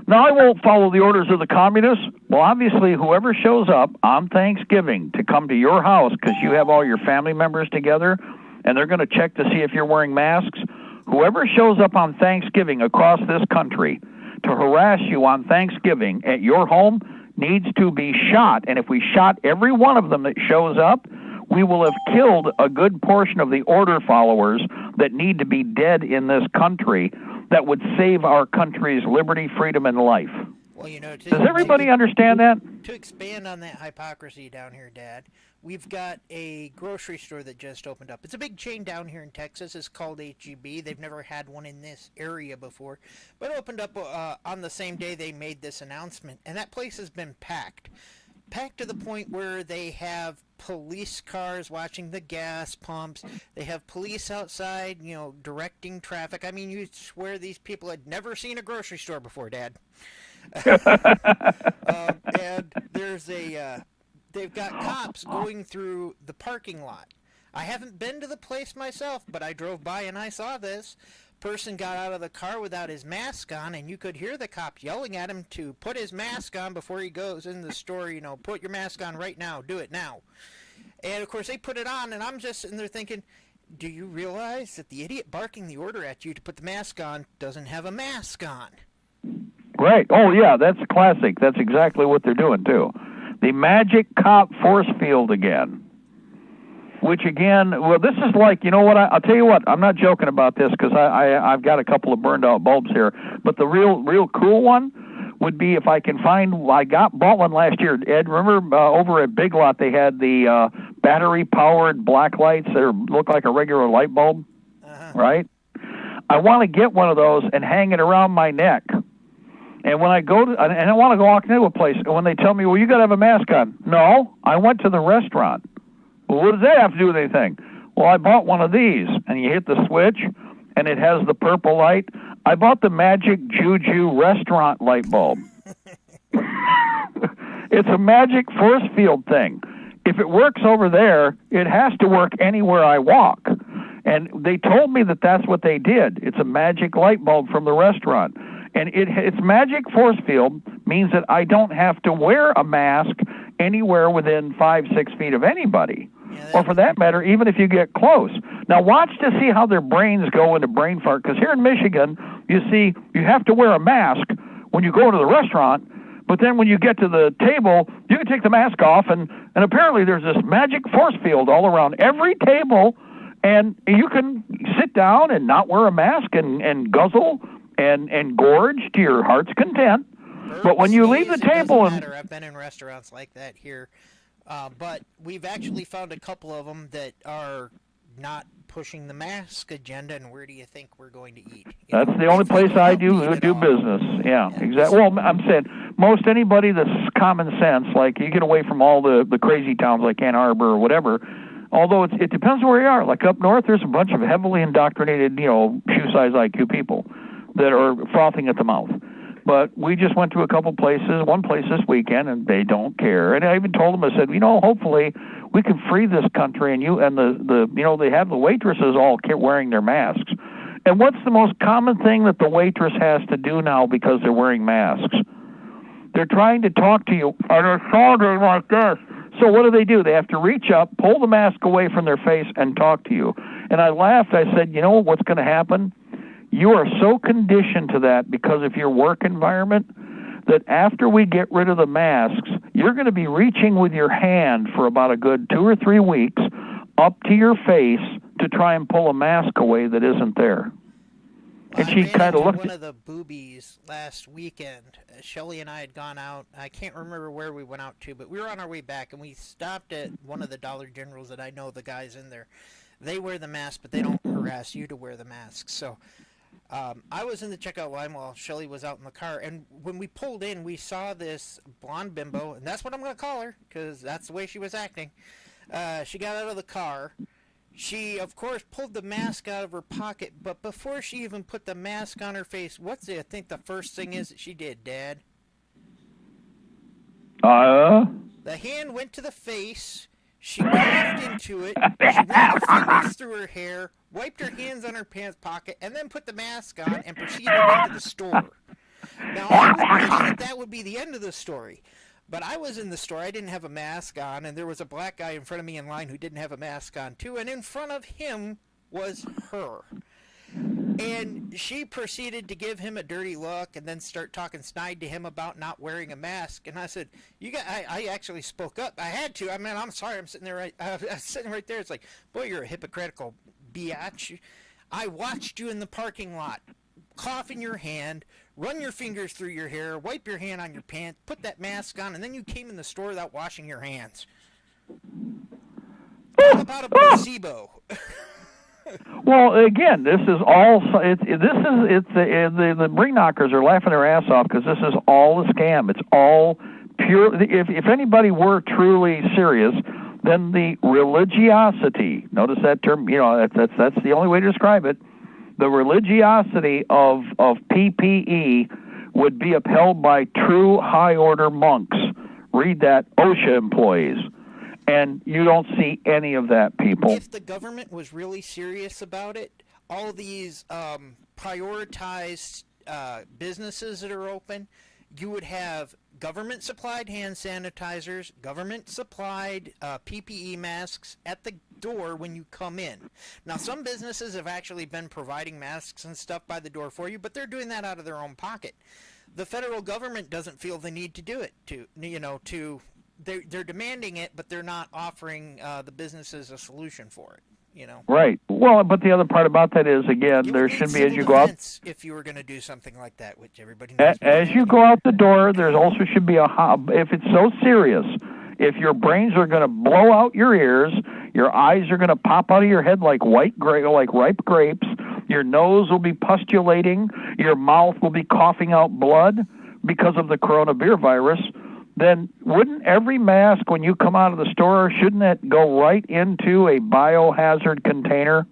E: now I won't follow the orders of the communists. Well, obviously, whoever shows up on Thanksgiving to come to your house because you have all your family members together, and they're going to check to see if you're wearing masks, whoever shows up on Thanksgiving across this country to harass you on Thanksgiving at your home needs to be shot. And if we shot every one of them that shows up, we will have killed a good portion of the order followers that need to be dead in this country that would save our country's liberty, freedom, and life.
B: Well, you know,
E: does everybody understand that?
B: To expand on that hypocrisy down here, Dad, we've got a grocery store that just opened up. It's a big chain down here in Texas. It's called H-E-B. They've never had one in this area before, but it opened up on the same day they made this announcement, and that place has been packed to the point where they have police cars watching the gas pumps. They have police outside, directing traffic. I mean, you swear these people had never seen a grocery store before, Dad. And they've got cops going through the parking lot. I haven't been to the place myself, but I drove by and I saw this. Person got out of the car without his mask on, and you could hear the cop yelling at him to put his mask on before he goes in the store. Put your mask on right now. Do it now. And, of course, they put it on, and I'm just sitting there thinking, do you realize that the idiot barking the order at you to put the mask on doesn't have a mask on?
E: Right. Oh, yeah, that's classic. That's exactly what they're doing, too. The magic cop force field again. Which, again, well, this is like, you know what, I'll tell you what, I'm not joking about this because I've got a couple of burned out bulbs here, but the real cool one would be if I can find, bought one last year. Ed, remember over at Big Lot they had the battery-powered black lights that look like a regular light bulb, right? I want to get one of those and hang it around my neck. And when I go to, and I want to walk into a place, and when they tell me, well, you got to have a mask on. No, I went to the restaurant. Well, what does that have to do with anything? Well, I bought one of these, and you hit the switch, and it has the purple light. I bought the Magic Juju restaurant light bulb. It's a magic force field thing. If it works over there, it has to work anywhere I walk. And they told me that that's what they did. It's a magic light bulb from the restaurant. And its magic force field means that I don't have to wear a mask anywhere within 5-6 feet of anybody. Or for that matter, even if you get close. Now watch to see how their brains go into brain fart, because here in Michigan, you see, you have to wear a mask when you go to the restaurant, but then when you get to the table, you can take the mask off, and apparently there's this magic force field all around every table, and you can sit down and not wear a mask and guzzle and gorge to your heart's content. But when you leave the table, and
B: I've been in restaurants like that here, but we've actually found a couple of them that are not pushing the mask agenda. And where do you think we're going to eat?
E: That's the only place I do business. Yeah, exactly. Well, I'm saying most anybody that's common sense, like you get away from all the crazy towns like Ann Arbor or whatever. Although it depends where you are. Like up north, there's a bunch of heavily indoctrinated, shoe-size IQ people that are frothing at the mouth. But we just went to a couple places, one place this weekend, and they don't care. And I even told them, I said, hopefully we can free this country, and they have the waitresses all wearing their masks. And what's the most common thing that the waitress has to do now because they're wearing masks? They're trying to talk to you, and they're sounding like this. So what do? They have to reach up, pull the mask away from their face, and talk to you. And I laughed. I said, what's going to happen? You are so conditioned to that because of your work environment that after we get rid of the masks, you're going to be reaching with your hand for about a good 2 or 3 weeks up to your face to try and pull a mask away that isn't there.
B: And she kind of looked at one of the boobies last weekend. Shelley and I had gone out. I can't remember where we went out to, but we were on our way back, and we stopped at one of the Dollar Generals that I know the guys in there. They wear the mask, but they don't harass you to wear the mask. So I was in the checkout line while Shelley was out in the car, and when we pulled in, we saw this blonde bimbo, and that's what I'm going to call her because that's the way she was acting. She got out of the car. She, of course, pulled the mask out of her pocket, but before she even put the mask on her face, I think the first thing is that she did, Dad? The hand went to the face. She coughed into it. She ran her fingers through her hair, wiped her hands on her pants pocket, and then put the mask on and proceeded into the store. Now, I would wish that would be the end of the story. But I was in the store. I didn't have a mask on, and there was a black guy in front of me in line who didn't have a mask on, too. And in front of him was her. And she proceeded to give him a dirty look and then start talking snide to him about not wearing a mask. And I said, I actually spoke up. I had to. I mean, I'm sorry. I'm sitting there I was sitting right there. It's like, boy, you're a hypocritical biatch. I watched you in the parking lot. Cough in your hand, run your fingers through your hair, wipe your hand on your pants, put that mask on, and then you came in the store without washing your hands. Talk about a placebo.
E: Well, again, this is all. The ring knockers are laughing their ass off because this is all a scam. It's all pure. If anybody were truly serious, then the religiosity, notice that term, that's the only way to describe it, the religiosity of PPE would be upheld by true high-order monks. Read that, OSHA employees. And you don't see any of that, people.
B: If the government was really serious about it, all these prioritized businesses that are open, you would have government-supplied hand sanitizers, government-supplied PPE masks at the door when you come in. Now, some businesses have actually been providing masks and stuff by the door for you, but they're doing that out of their own pocket. The federal government doesn't feel the need to do it. They're demanding it, but they're not offering the businesses a solution for it.
E: Right. Well, but the other part about that is, again, there should be, as you go out,
B: if you were going to do something like that, which everybody knows.
E: As you go out the door, there also should be if it's so serious, if your brains are going to blow out your ears, your eyes are going to pop out of your head like ripe grapes, your nose will be pustulating, your mouth will be coughing out blood because of the coronavirus, then wouldn't every mask, when you come out of the store, shouldn't it go right into a biohazard container?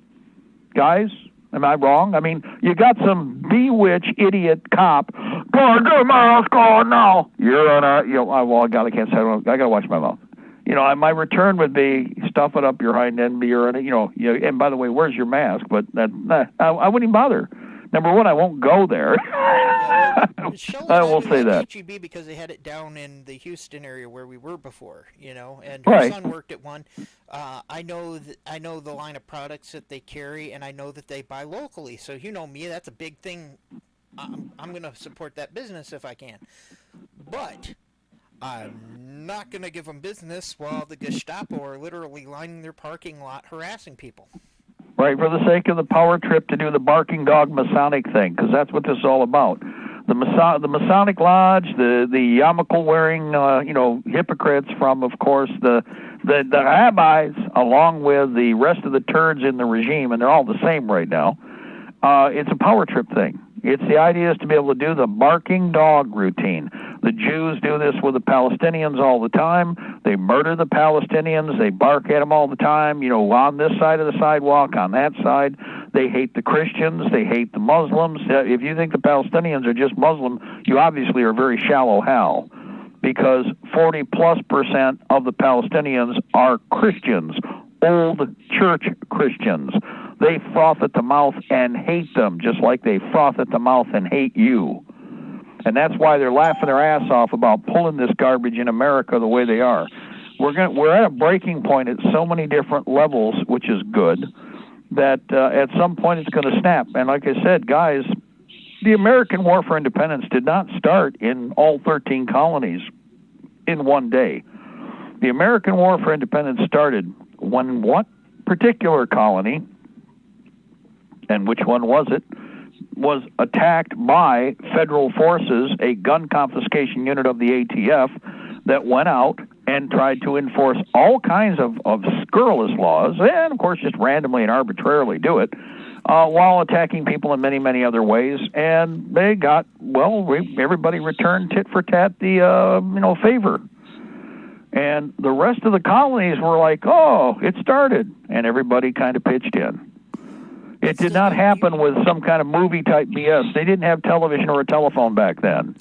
E: Guys, am I wrong? I mean, you got some bewitched idiot cop, go on, get a mask on now. You're on I can't say, I got to watch my mouth. My return would be stuff it up your hind end, and by the way, where's your mask? But I wouldn't even bother. Number one, I won't go there. I will say that.
B: HEB because they had it down in the Houston area where we were before, and
E: right.
B: My son worked at one. I know the line of products that they carry, and I know that they buy locally. So me, that's a big thing. I'm going to support that business if I can. But I'm not going to give them business while the Gestapo are literally lining their parking lot harassing people.
E: Right, for the sake of the power trip to do the barking dog Masonic thing, because that's what this is all about. The Masonic Lodge, the yarmulke wearing, hypocrites from, of course, the rabbis, along with the rest of the turds in the regime, and they're all the same right now. It's a power trip thing. It's the idea is to be able to do the barking dog routine. The Jews do this with the Palestinians all the time. They murder the Palestinians. They bark at them all the time, on this side of the sidewalk, on that side. They hate the Christians. They hate the Muslims. If you think the Palestinians are just Muslim, you obviously are very shallow, Hal, because 40+% of the Palestinians are Christians, old church Christians. They froth at the mouth and hate them, just like they froth at the mouth and hate you. And that's why they're laughing their ass off about pulling this garbage in America the way they are. We're at a breaking point at so many different levels, which is good, that at some point it's going to snap. And like I said, guys, the American War for Independence did not start in all 13 colonies in one day. The American War for Independence started when what particular colony, and which one was it, was attacked by federal forces, a gun confiscation unit of the ATF that went out and tried to enforce all kinds of scurrilous laws, and of course just randomly and arbitrarily do it, while attacking people in many, many other ways. And they got, everybody returned tit for tat the favor. And the rest of the colonies were like, oh, it started, and everybody kind of pitched in. It did not happen with some kind of movie-type BS. They didn't have television or a telephone back then.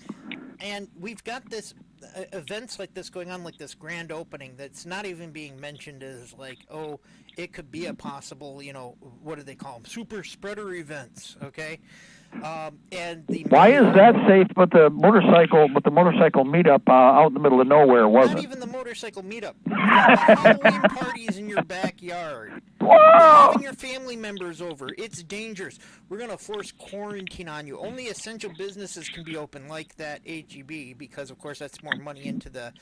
B: And we've got this events like this going on, like this grand opening, that's not even being mentioned as like, oh, it could be a possible, what do they call them? Super spreader events, okay? And why
E: is that safe, but the motorcycle meetup out in the middle of nowhere wasn't?
B: Not even the motorcycle meetup. Halloween parties in your backyard. Having your family members over. It's dangerous. We're going to force quarantine on you. Only essential businesses can be open, like that HEB, because of course that's more money into the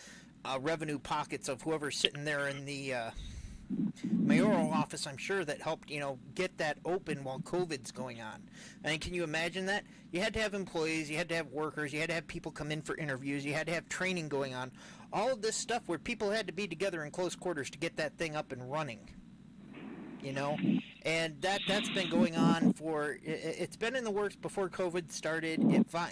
B: revenue pockets of whoever's sitting there in the mayoral office, I'm sure, that helped, get that open while COVID's going on. I mean, can you imagine that? You had to have employees, you had to have workers, you had to have people come in for interviews, you had to have training going on. All of this stuff where people had to be together in close quarters to get that thing up and running. And that's been going on for, it's been in the works before COVID started.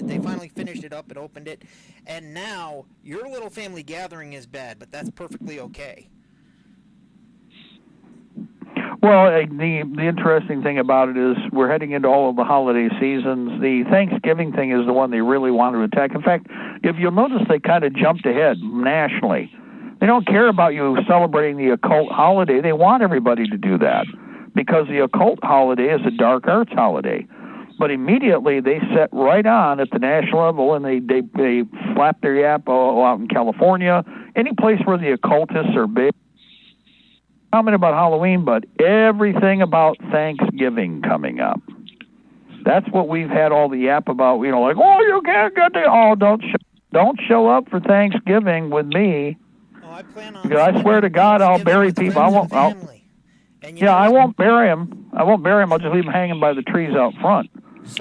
B: They finally finished it up and opened it. And now your little family gathering is bad, but that's perfectly okay.
E: Well, the interesting thing about it is we're heading into all of the holiday seasons. The Thanksgiving thing is the one they really want to attack. In fact, if you'll notice, they kind of jumped ahead nationally. They don't care about you celebrating the occult holiday. They want everybody to do that because the occult holiday is a dark arts holiday. But immediately they set right on at the national level, and they flap their yap out in California, any place where the occultists are big. Comment about Halloween, but everything about Thanksgiving coming up. That's what we've had all the yap about. You know, like, oh, you can't get the don't show up for Thanksgiving with me.
B: Oh, I plan on.
E: Because I swear to God, I'll bury people. I won't. I won't bury them. I won't bury them. I'll just leave them hanging by the trees out front.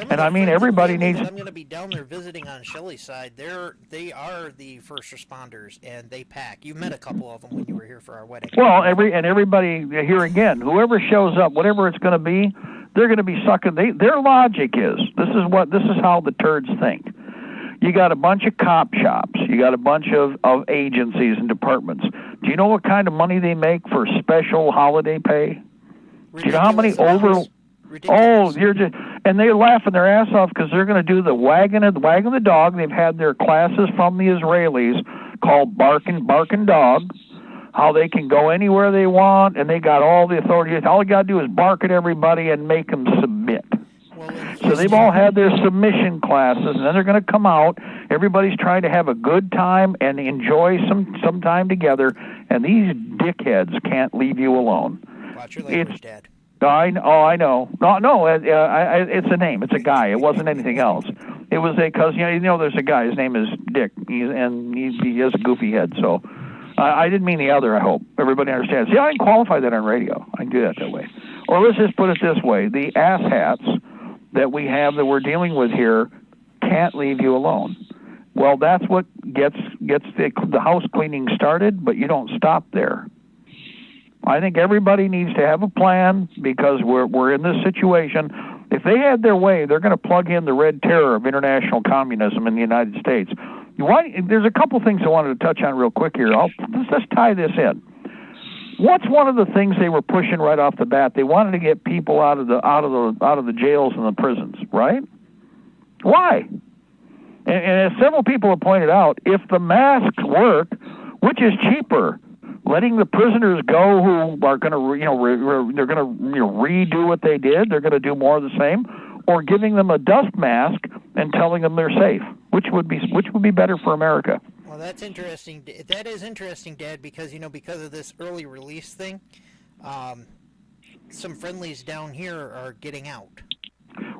E: And I mean, everybody needs.
B: I'm going to be down there visiting on Shelley's side. They are the first responders, and they pack. You met a couple of them when you were here for our wedding.
E: Well, everybody here again, whoever shows up, whatever it's going to be, they're going to be sucking. Their logic is this is how the turds think. You got a bunch of cop shops. You got a bunch of agencies and departments. Do you know what kind of money they make for special holiday pay? Do you know how many
B: Ridiculous.
E: Oh, you're just, and they're laughing their ass off because they're going to do the wagging the dog. They've had their classes from the Israelis called barking dog, how they can go anywhere they want, and they got all the authority. All you got to do is bark at everybody and make them submit. So they've all had their submission classes, and then they're going to come out. Everybody's trying to have a good time and enjoy some time together, and these dickheads can't leave you alone.
B: Watch your language, Dad.
E: I know. No, it's a name. It's a guy. It wasn't anything else. It was because there's a guy. His name is Dick, he has a goofy head. So I didn't mean the other. I hope everybody understands. See, I can qualify that on radio. I can do that way. Or let's just put it this way: the asshats that we have that we're dealing with here can't leave you alone. Well, that's what gets the house cleaning started, but you don't stop there. I think everybody needs to have a plan because we're in this situation. If they had their way, they're going to plug in the red terror of international communism in the United States. There's a couple things I wanted to touch on real quick here. Let's tie this in. What's one of the things they were pushing right off the bat? They wanted to get people out of the jails and the prisons, right? Why? And as several people have pointed out, if the masks work, which is cheaper? Letting the prisoners go who are going to, they're going to redo what they did. They're going to do more of the same, or giving them a dust mask and telling them they're safe. Which would be better for America?
B: Well, that's interesting. That is interesting, Dad, because because of this early release thing, some friendlies down here are getting out.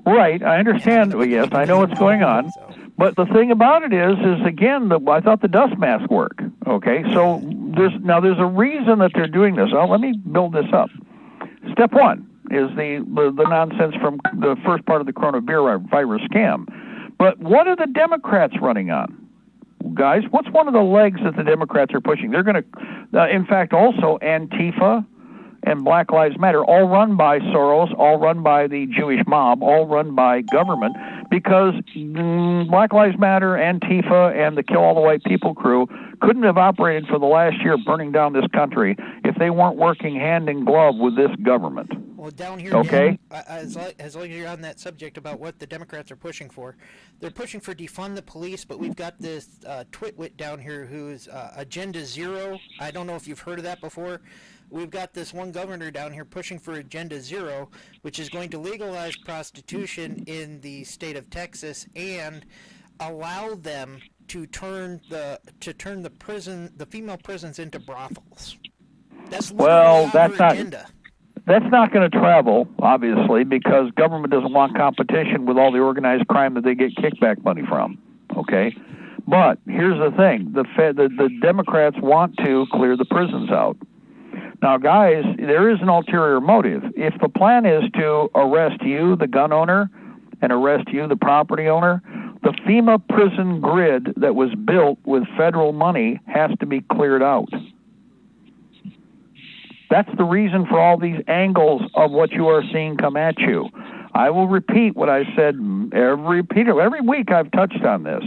E: Right, I understand. Well, yes, I know what's going on. But the thing about it is again, I thought the dust mask worked. Okay, so there's a reason that they're doing this. Let me build this up. Step one is the nonsense from the first part of the coronavirus scam. But what are the Democrats running on? Guys, what's one of the legs that the Democrats are pushing? They're going to, in fact, also Antifa and Black Lives Matter, all run by Soros, all run by the Jewish mob, all run by government, because Black Lives Matter, Antifa, and the Kill All the White People crew couldn't have operated for the last year burning down this country if they weren't working hand in glove with this government.
B: Well, down here,
E: okay.
B: As long as you're on that subject about what the Democrats are pushing for, they're pushing for defund the police, but we've got this twitwit down here who's Agenda Zero. I don't know if you've heard of that before. We've got this one governor down here pushing for Agenda Zero, which is going to legalize prostitution in the state of Texas and allow them to turn the female prisons into brothels. That's agenda.
E: That's not going to travel, obviously, because government doesn't want competition with all the organized crime that they get kickback money from. Okay, but here's the thing: the Democrats want to clear the prisons out. Now, guys, there is an ulterior motive. If the plan is to arrest you, the gun owner, and arrest you, the property owner, the FEMA prison grid that was built with federal money has to be cleared out. That's the reason for all these angles of what you are seeing come at you. I will repeat what I said every week. I've touched on this.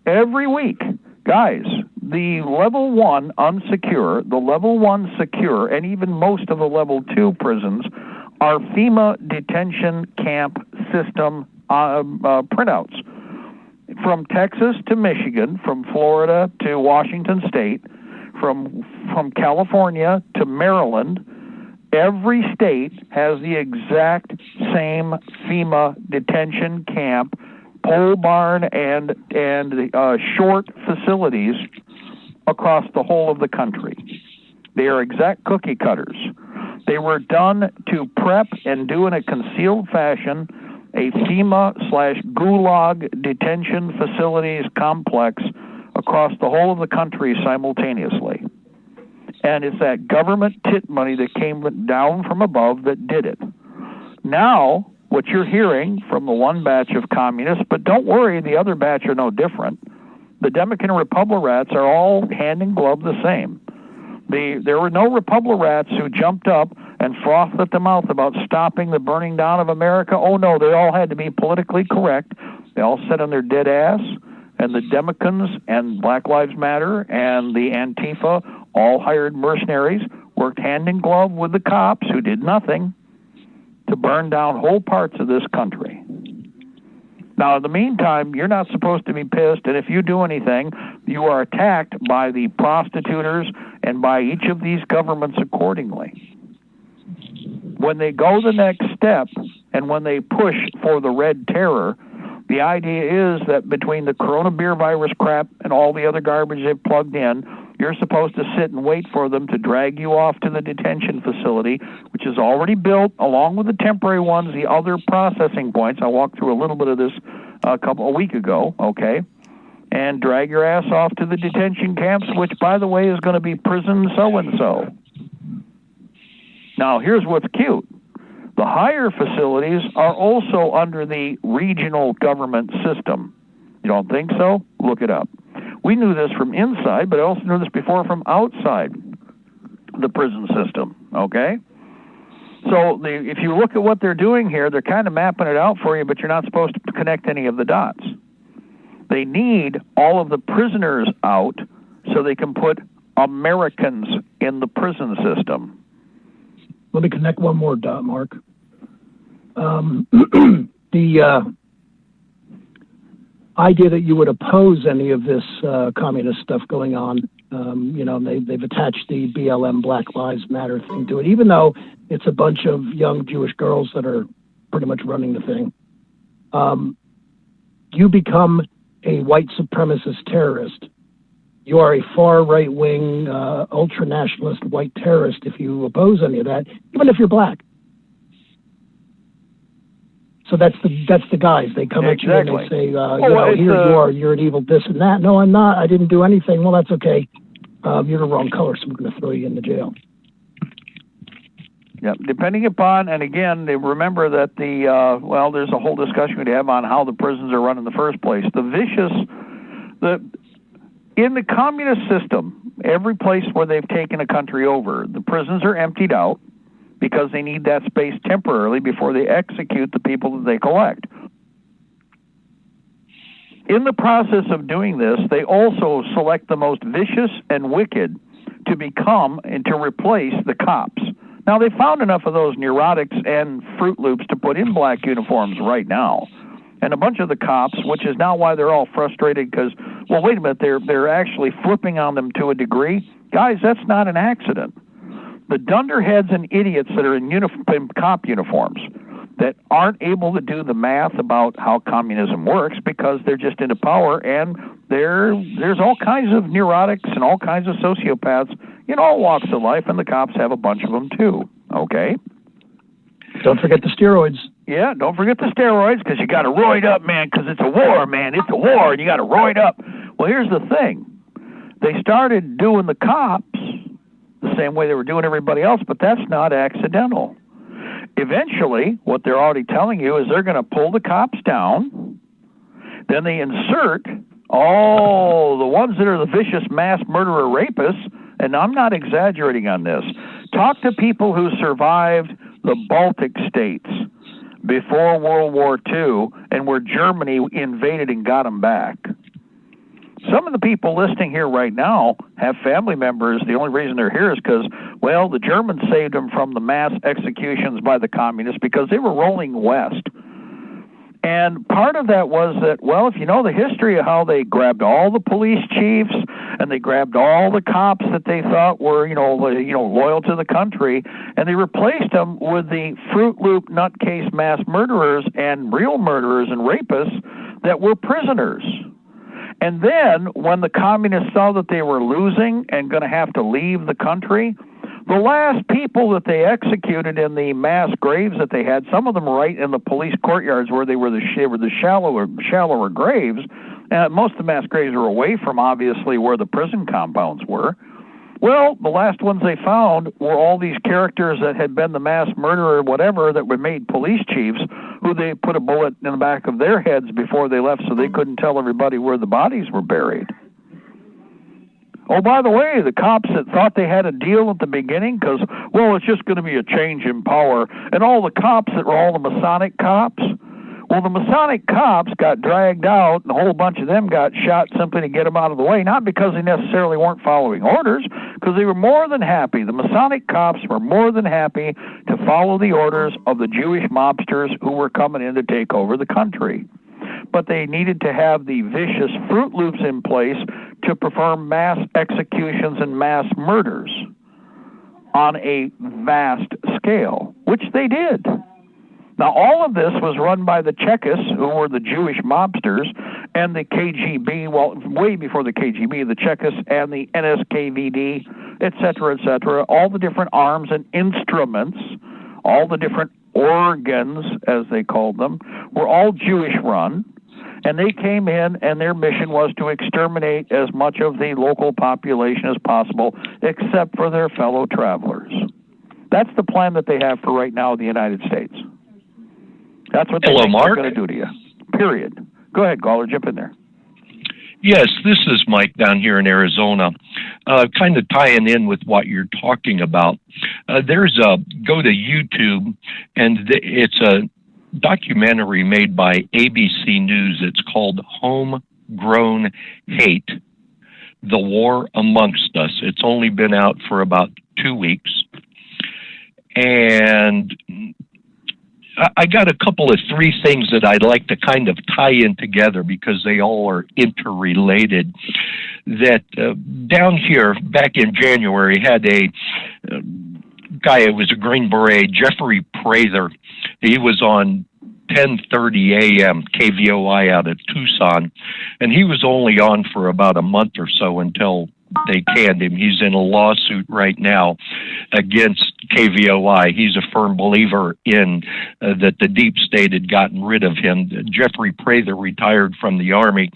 E: Every week, guys, the level 1 unsecure, the level 1 secure, and even most of the level 2 prisons are FEMA detention camp system printouts. From Texas to Michigan, from Florida to Washington State, from California to Maryland, every state has the exact same FEMA detention camp, pole barn, and short facilities across the whole of the country. They are exact cookie cutters. They were done to prep and do in a concealed fashion a FEMA/Gulag detention facilities complex across the whole of the country simultaneously. And it's that government tit money that came down from above that did it. Now, what you're hearing from the one batch of communists, but don't worry, the other batch are no different. The Democrat and Republicans are all hand in glove the same. There were no Republicans who jumped up and frothed at the mouth about stopping the burning down of America. Oh no, they all had to be politically correct. They all sat on their dead ass, and the Democrats and Black Lives Matter and the Antifa all hired mercenaries, worked hand in glove with the cops who did nothing to burn down whole parts of this country. Now, in the meantime, you're not supposed to be pissed, and if you do anything, you are attacked by the prostituters and by each of these governments accordingly. When they go the next step, and when they push for the red terror, the idea is that between the coronavirus crap and all the other garbage they've plugged in, you're supposed to sit and wait for them to drag you off to the detention facility, which is already built, along with the temporary ones, the other processing points. I walked through a little bit of this a week ago, okay? And drag your ass off to the detention camps, which, by the way, is going to be prison so-and-so. Now, here's what's cute. The higher facilities are also under the regional government system. You don't think so? Look it up. We knew this from inside, but I also knew this before from outside the prison system, okay? So if you look at what they're doing here, they're kind of mapping it out for you, but you're not supposed to connect any of the dots. They need all of the prisoners out so they can put Americans in the prison system.
G: Let me connect one more dot, Mark. The idea that you would oppose any of this communist stuff going on, they've attached the BLM Black Lives Matter thing to it, even though it's a bunch of young Jewish girls that are pretty much running the thing. You become a white supremacist terrorist. You are a far right-wing, ultra-nationalist white terrorist if you oppose any of that, even if you're black. So that's the guys. They come at you and they say, here you are, you're an evil this and that. No, I'm not. I didn't do anything. Well, that's okay. You're the wrong color, so we're going to throw you in the jail.
E: Yeah, depending upon, and again, they remember that there's a whole discussion we have on how the prisons are run in the first place. In the communist system, every place where they've taken a country over, the prisons are emptied out because they need that space temporarily before they execute the people that they collect. In the process of doing this, they also select the most vicious and wicked to become and to replace the cops. Now, they found enough of those neurotics and Fruit Loops to put in black uniforms right now. And a bunch of the cops, which is now why they're all frustrated because, well, wait a minute, they're actually flipping on them to a degree. Guys, that's not an accident. The dunderheads and idiots that are in cop uniforms that aren't able to do the math about how communism works because they're just into power, and there's all kinds of neurotics and all kinds of sociopaths in all walks of life, and the cops have a bunch of them too, okay?
G: Don't forget the steroids.
E: Yeah, don't forget the steroids because you got to roid up, man, because it's a war, man. It's a war, and you got to roid up. Well, here's the thing. They started doing the cops the same way they were doing everybody else, but that's not accidental. Eventually, what they're already telling you is they're going to pull the cops down, then they insert all the ones that are the vicious mass murderer rapists, and I'm not exaggerating on this. Talk to people who survived the Baltic states before World War II and where Germany invaded and got them back. Some of the people listening here right now have family members. The only reason they're here is because, well, the Germans saved them from the mass executions by the communists because they were rolling west. And part of that was that, well, if you know the history of how they grabbed all the police chiefs and they grabbed all the cops that they thought were, loyal to the country, and they replaced them with the Fruit Loop nutcase mass murderers and real murderers and rapists that were prisoners. And then when the communists saw that they were losing and going to have to leave the country, the last people that they executed in the mass graves that they had, some of them right in the police courtyards where they were the shallower graves, and most of the mass graves were away from, obviously, where the prison compounds were. Well, the last ones they found were all these characters that had been the mass murderer or whatever that were made police chiefs, who they put a bullet in the back of their heads before they left so they couldn't tell everybody where the bodies were buried. Oh, by the way, the cops that thought they had a deal at the beginning because, well, it's just going to be a change in power, and all the cops that were all the Masonic cops, well, the Masonic cops got dragged out, and a whole bunch of them got shot simply to get them out of the way, not because they necessarily weren't following orders, because they were more than happy. The Masonic cops were more than happy to follow the orders of the Jewish mobsters who were coming in to take over the country. But they needed to have the vicious Fruit Loops in place to perform mass executions and mass murders on a vast scale, which they did. Now, all of this was run by the Czechists, who were the Jewish mobsters, and the KGB, well, way before the KGB, the Czechists and the NSKVD, et cetera, all the different arms and instruments, all the different organs, as they called them, were all Jewish-run. And they came in, and their mission was to exterminate as much of the local population as possible, except for their fellow travelers. That's the plan that they have for right now in the United States. That's what they're going to do to you, period. Go ahead, Gawler, jump in there.
K: Yes, this is Mike down here in Arizona. Kind of tying in with what you're talking about. Go to YouTube, and it's a documentary made by ABC News. It's called Homegrown Hate, The War Amongst Us. It's only been out for about 2 weeks. And I got a couple of three things that I'd like to kind of tie in together because they all are interrelated. That down here, back in January, had a guy who was a Green Beret, Jeffrey Prather. He was on 10:30 a.m. KVOI out of Tucson, and he was only on for about a month or so until they canned him. He's in a lawsuit right now against KVOI. He's a firm believer in that the deep state had gotten rid of him. Jeffrey Prather retired from the Army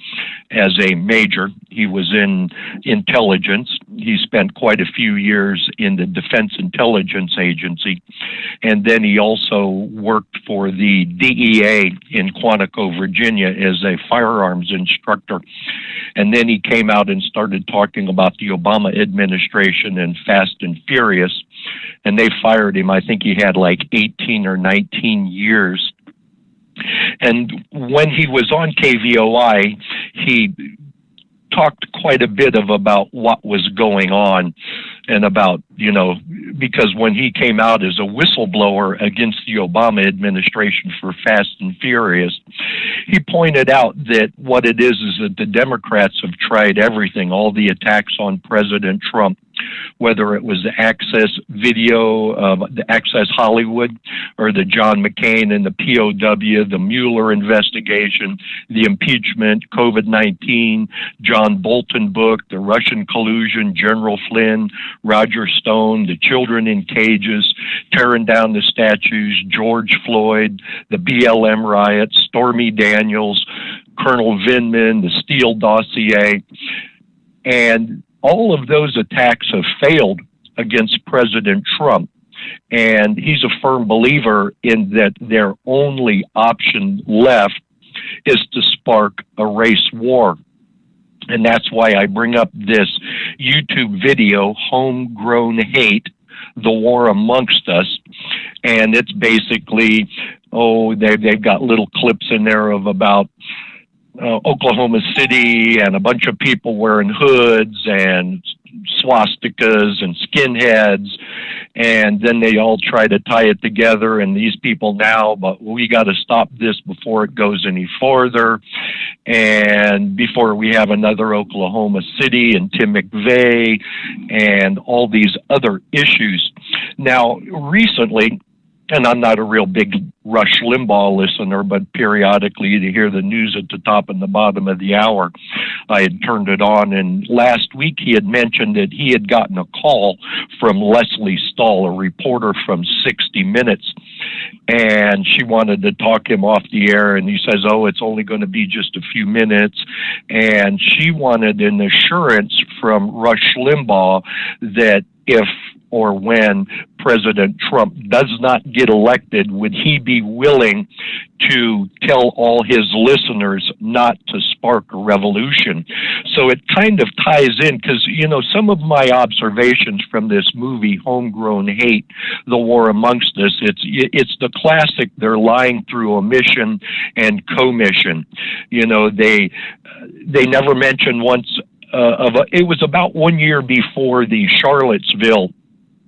K: as a major. He was in intelligence. He spent quite a few years in the Defense Intelligence Agency, and then he also worked for the DEA in Quantico, Virginia as a firearms instructor. And then he came out and started talking about the Obama administration and Fast and Furious, and they fired him. I think he had like 18 or 19 years. And when he was on KVOI, he talked quite a bit about what was going on and about, because when he came out as a whistleblower against the Obama administration for Fast and Furious, he pointed out that what it is that the Democrats have tried everything, all the attacks on President Trump, whether it was the Access video, the Access Hollywood, or the John McCain and the POW, the Mueller investigation, the impeachment, COVID-19, John Bolton book, the Russian collusion, General Flynn, Roger Stone, the children in cages, tearing down the statues, George Floyd, the BLM riots, Stormy Daniels, Colonel Vindman, the Steele dossier, and all of those attacks have failed against President Trump. And he's a firm believer in that their only option left is to spark a race war. And that's why I bring up this YouTube video, Homegrown Hate, The War Amongst Us. And it's basically, they've got little clips in there of about Oklahoma City and a bunch of people wearing hoods and swastikas and skinheads, and then they all try to tie it together, and these people now, but we got to stop this before it goes any farther, and before we have another Oklahoma City and Tim McVeigh and all these other issues. Now, recently, and I'm not a real big Rush Limbaugh listener, but periodically to hear the news at the top and the bottom of the hour, I had turned it on. And last week he had mentioned that he had gotten a call from Leslie Stahl, a reporter from 60 Minutes, and she wanted to talk him off the air. And he says, oh, it's only going to be just a few minutes. And she wanted an assurance from Rush Limbaugh that if or when President Trump does not get elected, would he be willing to tell all his listeners not to spark a revolution? So it kind of ties in because, you know, some of my observations from this movie, Homegrown Hate, The War Amongst Us, it's the classic, they're lying through omission and commission. You know, they never mentioned once it was about 1 year before the Charlottesville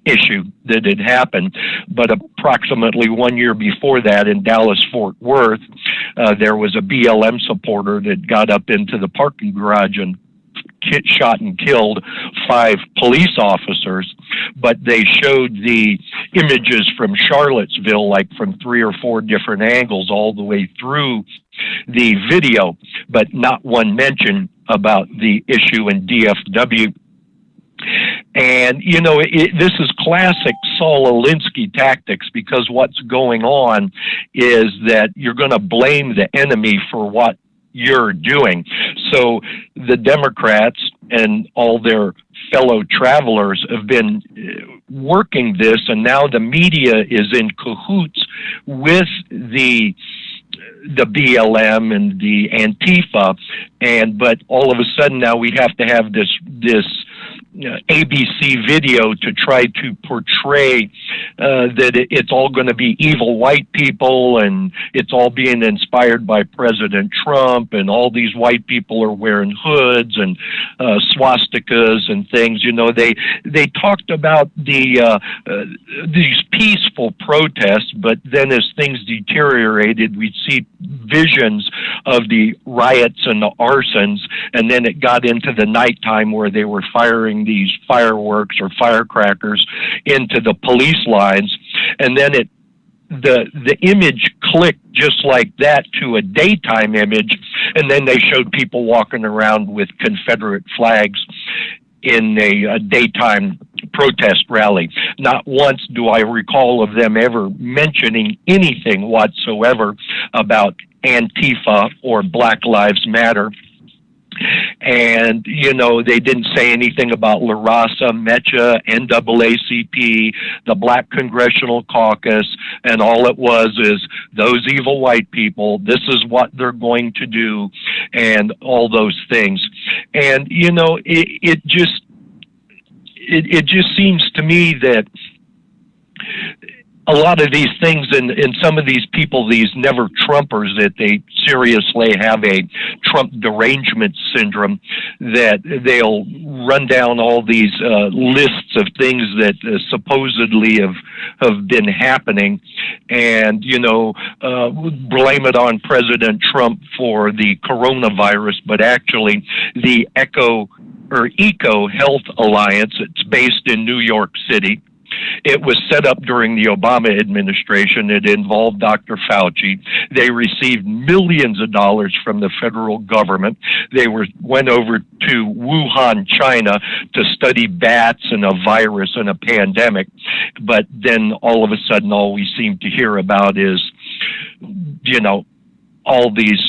K: issue that had happened, but approximately 1 year before that in Dallas-Fort Worth, there was a BLM supporter that got up into the parking garage and shot and killed 5 police officers, but they showed the images from Charlottesville, like from 3 or 4 different angles all the way through the video, but not one mention about the issue in DFW. And, you know, this is classic Saul Alinsky tactics, because what's going on is that you're going to blame the enemy for what you're doing. So the Democrats and all their fellow travelers have been working this, and now the media is in cahoots with the BLM and the Antifa, but all of a sudden now we have to have this ABC video to try to portray that it's all going to be evil white people, and it's all being inspired by President Trump, and all these white people are wearing hoods and swastikas and things. You know, they talked about these peaceful protests, but then as things deteriorated, we'd see visions of the riots and the arsons, and then it got into the nighttime where they were firing these fireworks or firecrackers into the police lines, and then the image clicked just like that to a daytime image, and then they showed people walking around with Confederate flags in a daytime protest rally. Not once do I recall of them ever mentioning anything whatsoever about Antifa or Black Lives Matter. And, you know, they didn't say anything about La Raza, MECHA, NAACP, the Black Congressional Caucus, and all it was is those evil white people, this is what they're going to do, and all those things. And, you know, it just seems to me that a lot of these things and some of these people, these never Trumpers, that they seriously have a Trump derangement syndrome, that they'll run down all these lists of things that supposedly have been happening, and, you know, blame it on President Trump for the coronavirus, but actually the Eco Health Alliance, it's based in New York City. It was set up during the Obama administration. It involved Dr. Fauci. They received millions of dollars from the federal government. They went over to Wuhan, China, to study bats and a virus and a pandemic. But then all of a sudden, all we seem to hear about is, you know, all these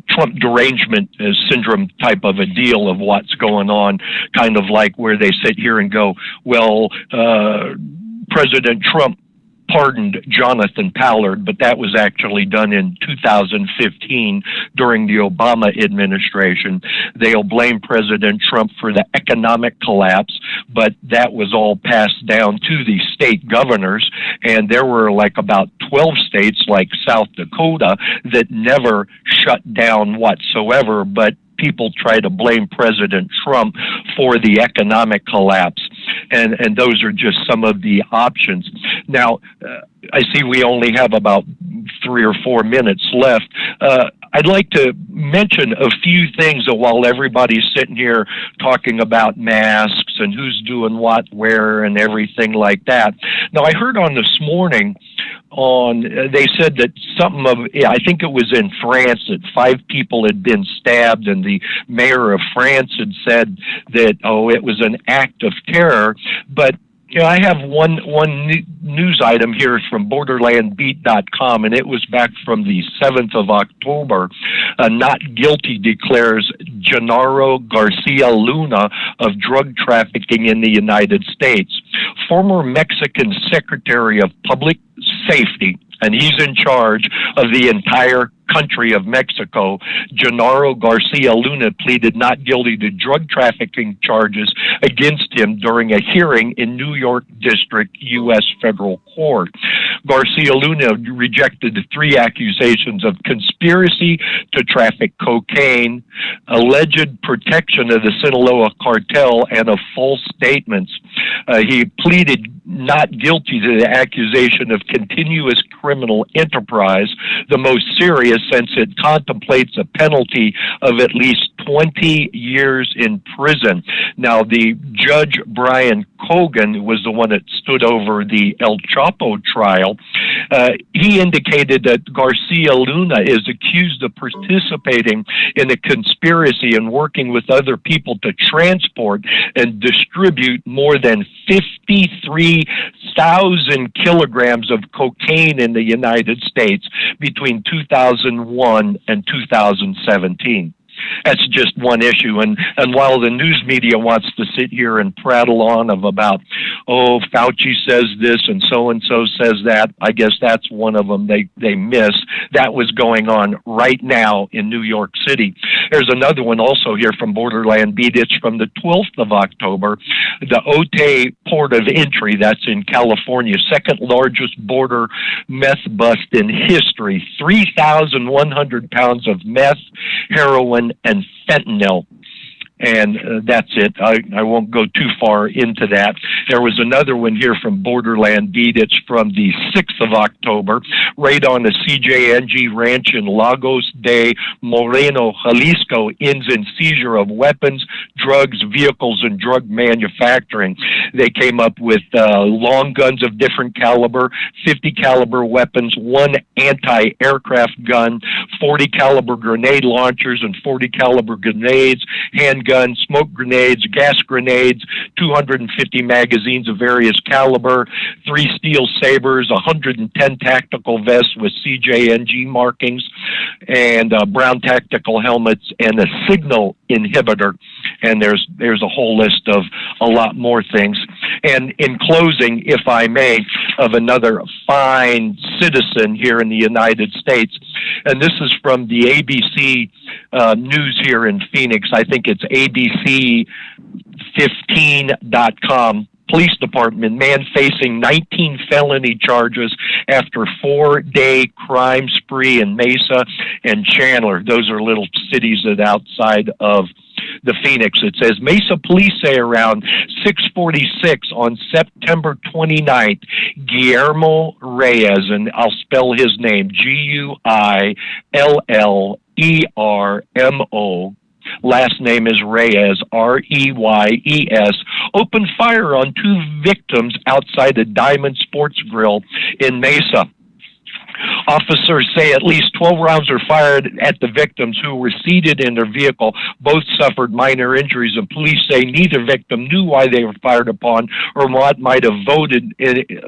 K: Trump derangement syndrome type of a deal of what's going on, kind of like where they sit here and go, well, President Trump pardoned Jonathan Pollard, but that was actually done in 2015 during the Obama administration. They'll blame President Trump for the economic collapse, but that was all passed down to the state governors, and there were like about 12 states like South Dakota that never shut down whatsoever, but people try to blame President Trump for the economic collapse. And those are just some of the options. Now, I see we only have about 3 or 4 minutes left. I'd like to mention a few things while everybody's sitting here talking about masks and who's doing what, where, and everything like that. Now, I heard on this morning they said that I think it was in France, that 5 people had been stabbed, and the mayor of France had said that, it was an act of terror. But I have one news item here from borderlandbeat.com, and it was back from the 7th of October. Not guilty declares Genaro Garcia Luna of drug trafficking in the United States. Former Mexican Secretary of Public Safety, and he's in charge of the entire country of Mexico. Genaro Garcia Luna pleaded not guilty to drug trafficking charges against him during a hearing in New York District U.S. Federal Court. Garcia Luna rejected the 3 accusations of conspiracy to traffic cocaine, alleged protection of the Sinaloa cartel, and of false statements. He pleaded not guilty to the accusation of continuous criminal enterprise, the most serious since it contemplates a penalty of at least 20 years in prison. Now, the judge, Brian Cogan, was the one that stood over the El Chapo trial. He indicated that Garcia Luna is accused of participating in a conspiracy and working with other people to transport and distribute more than 53,000 kilograms of cocaine in the United States between 2001 and 2017. That's just one issue. And while the news media wants to sit here and prattle on about, Fauci says this and so says that, I guess that's one of them they miss. That was going on right now in New York City. There's another one also here from Borderland Beat. It's from the 12th of October. The Otay Port of Entry, that's in California, second largest border meth bust in history. 3,100 pounds of meth, heroin, and fentanyl. And that's it. I won't go too far into that. There was another one here from Borderland Beat. It's from the 6th of October. Raid on the CJNG ranch in Lagos de Moreno, Jalisco ends in seizure of weapons, drugs, vehicles, and drug manufacturing. They came up with long guns of different caliber, 50 caliber weapons, 1 anti-aircraft gun, 40 caliber grenade launchers and 40 caliber grenades, handguns, smoke grenades, gas grenades, 250 magazines of various caliber, 3 steel sabers, 110 tactical vests with CJNG markings, and brown tactical helmets, and a signal inhibitor. And there's a whole list of a lot more things. And in closing, if I may, of another fine citizen here in the United States, and this is from the ABC News here in Phoenix. I think it's ABC15.com. Police Department, man facing 19 felony charges after 4-day crime spree in Mesa and Chandler. Those are little cities that outside of the Phoenix. It says Mesa police say around 6:46 on September 29th, Guillermo Reyes, and I'll spell his name, Guillermo, last name is Reyes, Reyes, opened fire on 2 victims outside a Diamond Sports Grill in Mesa. Officers say at least 12 rounds were fired at the victims who were seated in their vehicle. Both suffered minor injuries, and police say neither victim knew why they were fired upon or what might have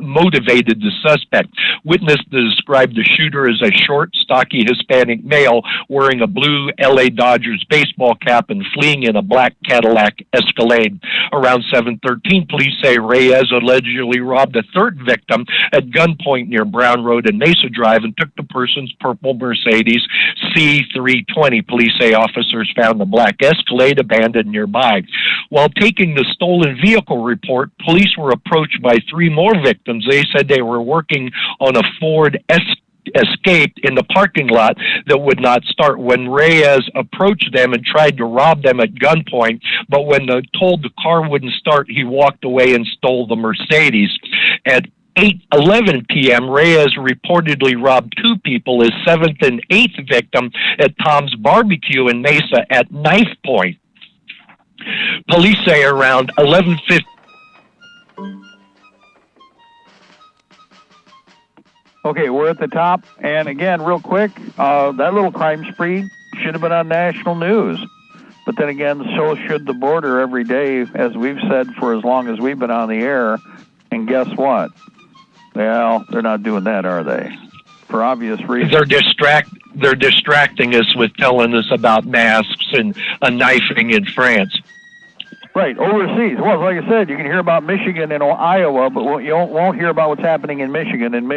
K: motivated the suspect. Witnesses described the shooter as a short, stocky Hispanic male wearing a blue LA Dodgers baseball cap and fleeing in a black Cadillac Escalade. Around 7:13, police say Reyes allegedly robbed a third victim at gunpoint near Brown Road and Mesa Drive and took the person's purple Mercedes C320. Police say officers found the black Escalade abandoned nearby. While taking the stolen vehicle report, police were approached by 3 more victims. They said they were working on a Ford Escape in the parking lot that would not start. When Reyes approached them and tried to rob them at gunpoint, but when told the car wouldn't start, he walked away and stole the Mercedes. At 8:11 p.m., Reyes reportedly robbed 2 people, his 7th and 8th victim at Tom's Barbecue in Mesa at knife point. Police say around 11:50.
E: Okay, we're at the top, and again, real quick, that little crime spree should have been on national news. But then again, so should the border every day, as we've said for as long as we've been on the air. And guess what? Well, they're not doing that, are they? For obvious reasons.
K: They're distracting us with telling us about masks and a knifing in France.
E: Right, overseas. Well, like I said, you can hear about Michigan and Iowa, but you won't hear about what's happening in Michigan. And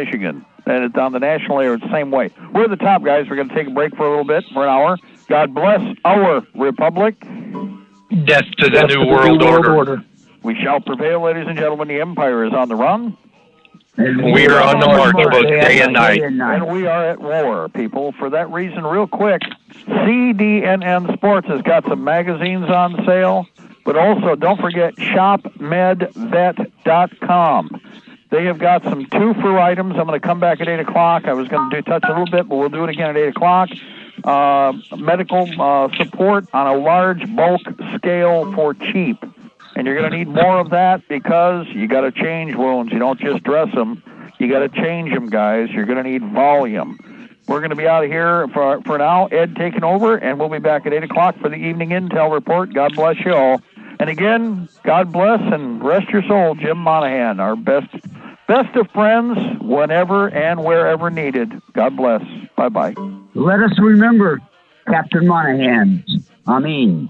E: it's on the national air, it's the same way. We're at the top, guys. We're going to take a break for a little bit, for an hour. God bless our republic.
K: Death to the New World Order.
E: We shall prevail, ladies and gentlemen. The empire is on the run.
K: And we are on the march both day and night.
E: And we are at war, people. For that reason, real quick, CDNN Sports has got some magazines on sale. But also, don't forget shopmedvet.com. They have got some 2-for items. I'm going to come back at 8 o'clock. I was going to touch a little bit, but we'll do it again at 8 o'clock. Medical support on a large bulk scale for cheap. And you're going to need more of that because you got to change wounds. You don't just dress them. You got to change them, guys. You're going to need volume. We're going to be out of here for now. Ed taking over, and we'll be back at 8 o'clock for the evening intel report. God bless you all. And again, God bless and rest your soul, Jim Monahan, our best of friends whenever and wherever needed. God bless. Bye-bye.
L: Let us remember Captain Monahan. Amen.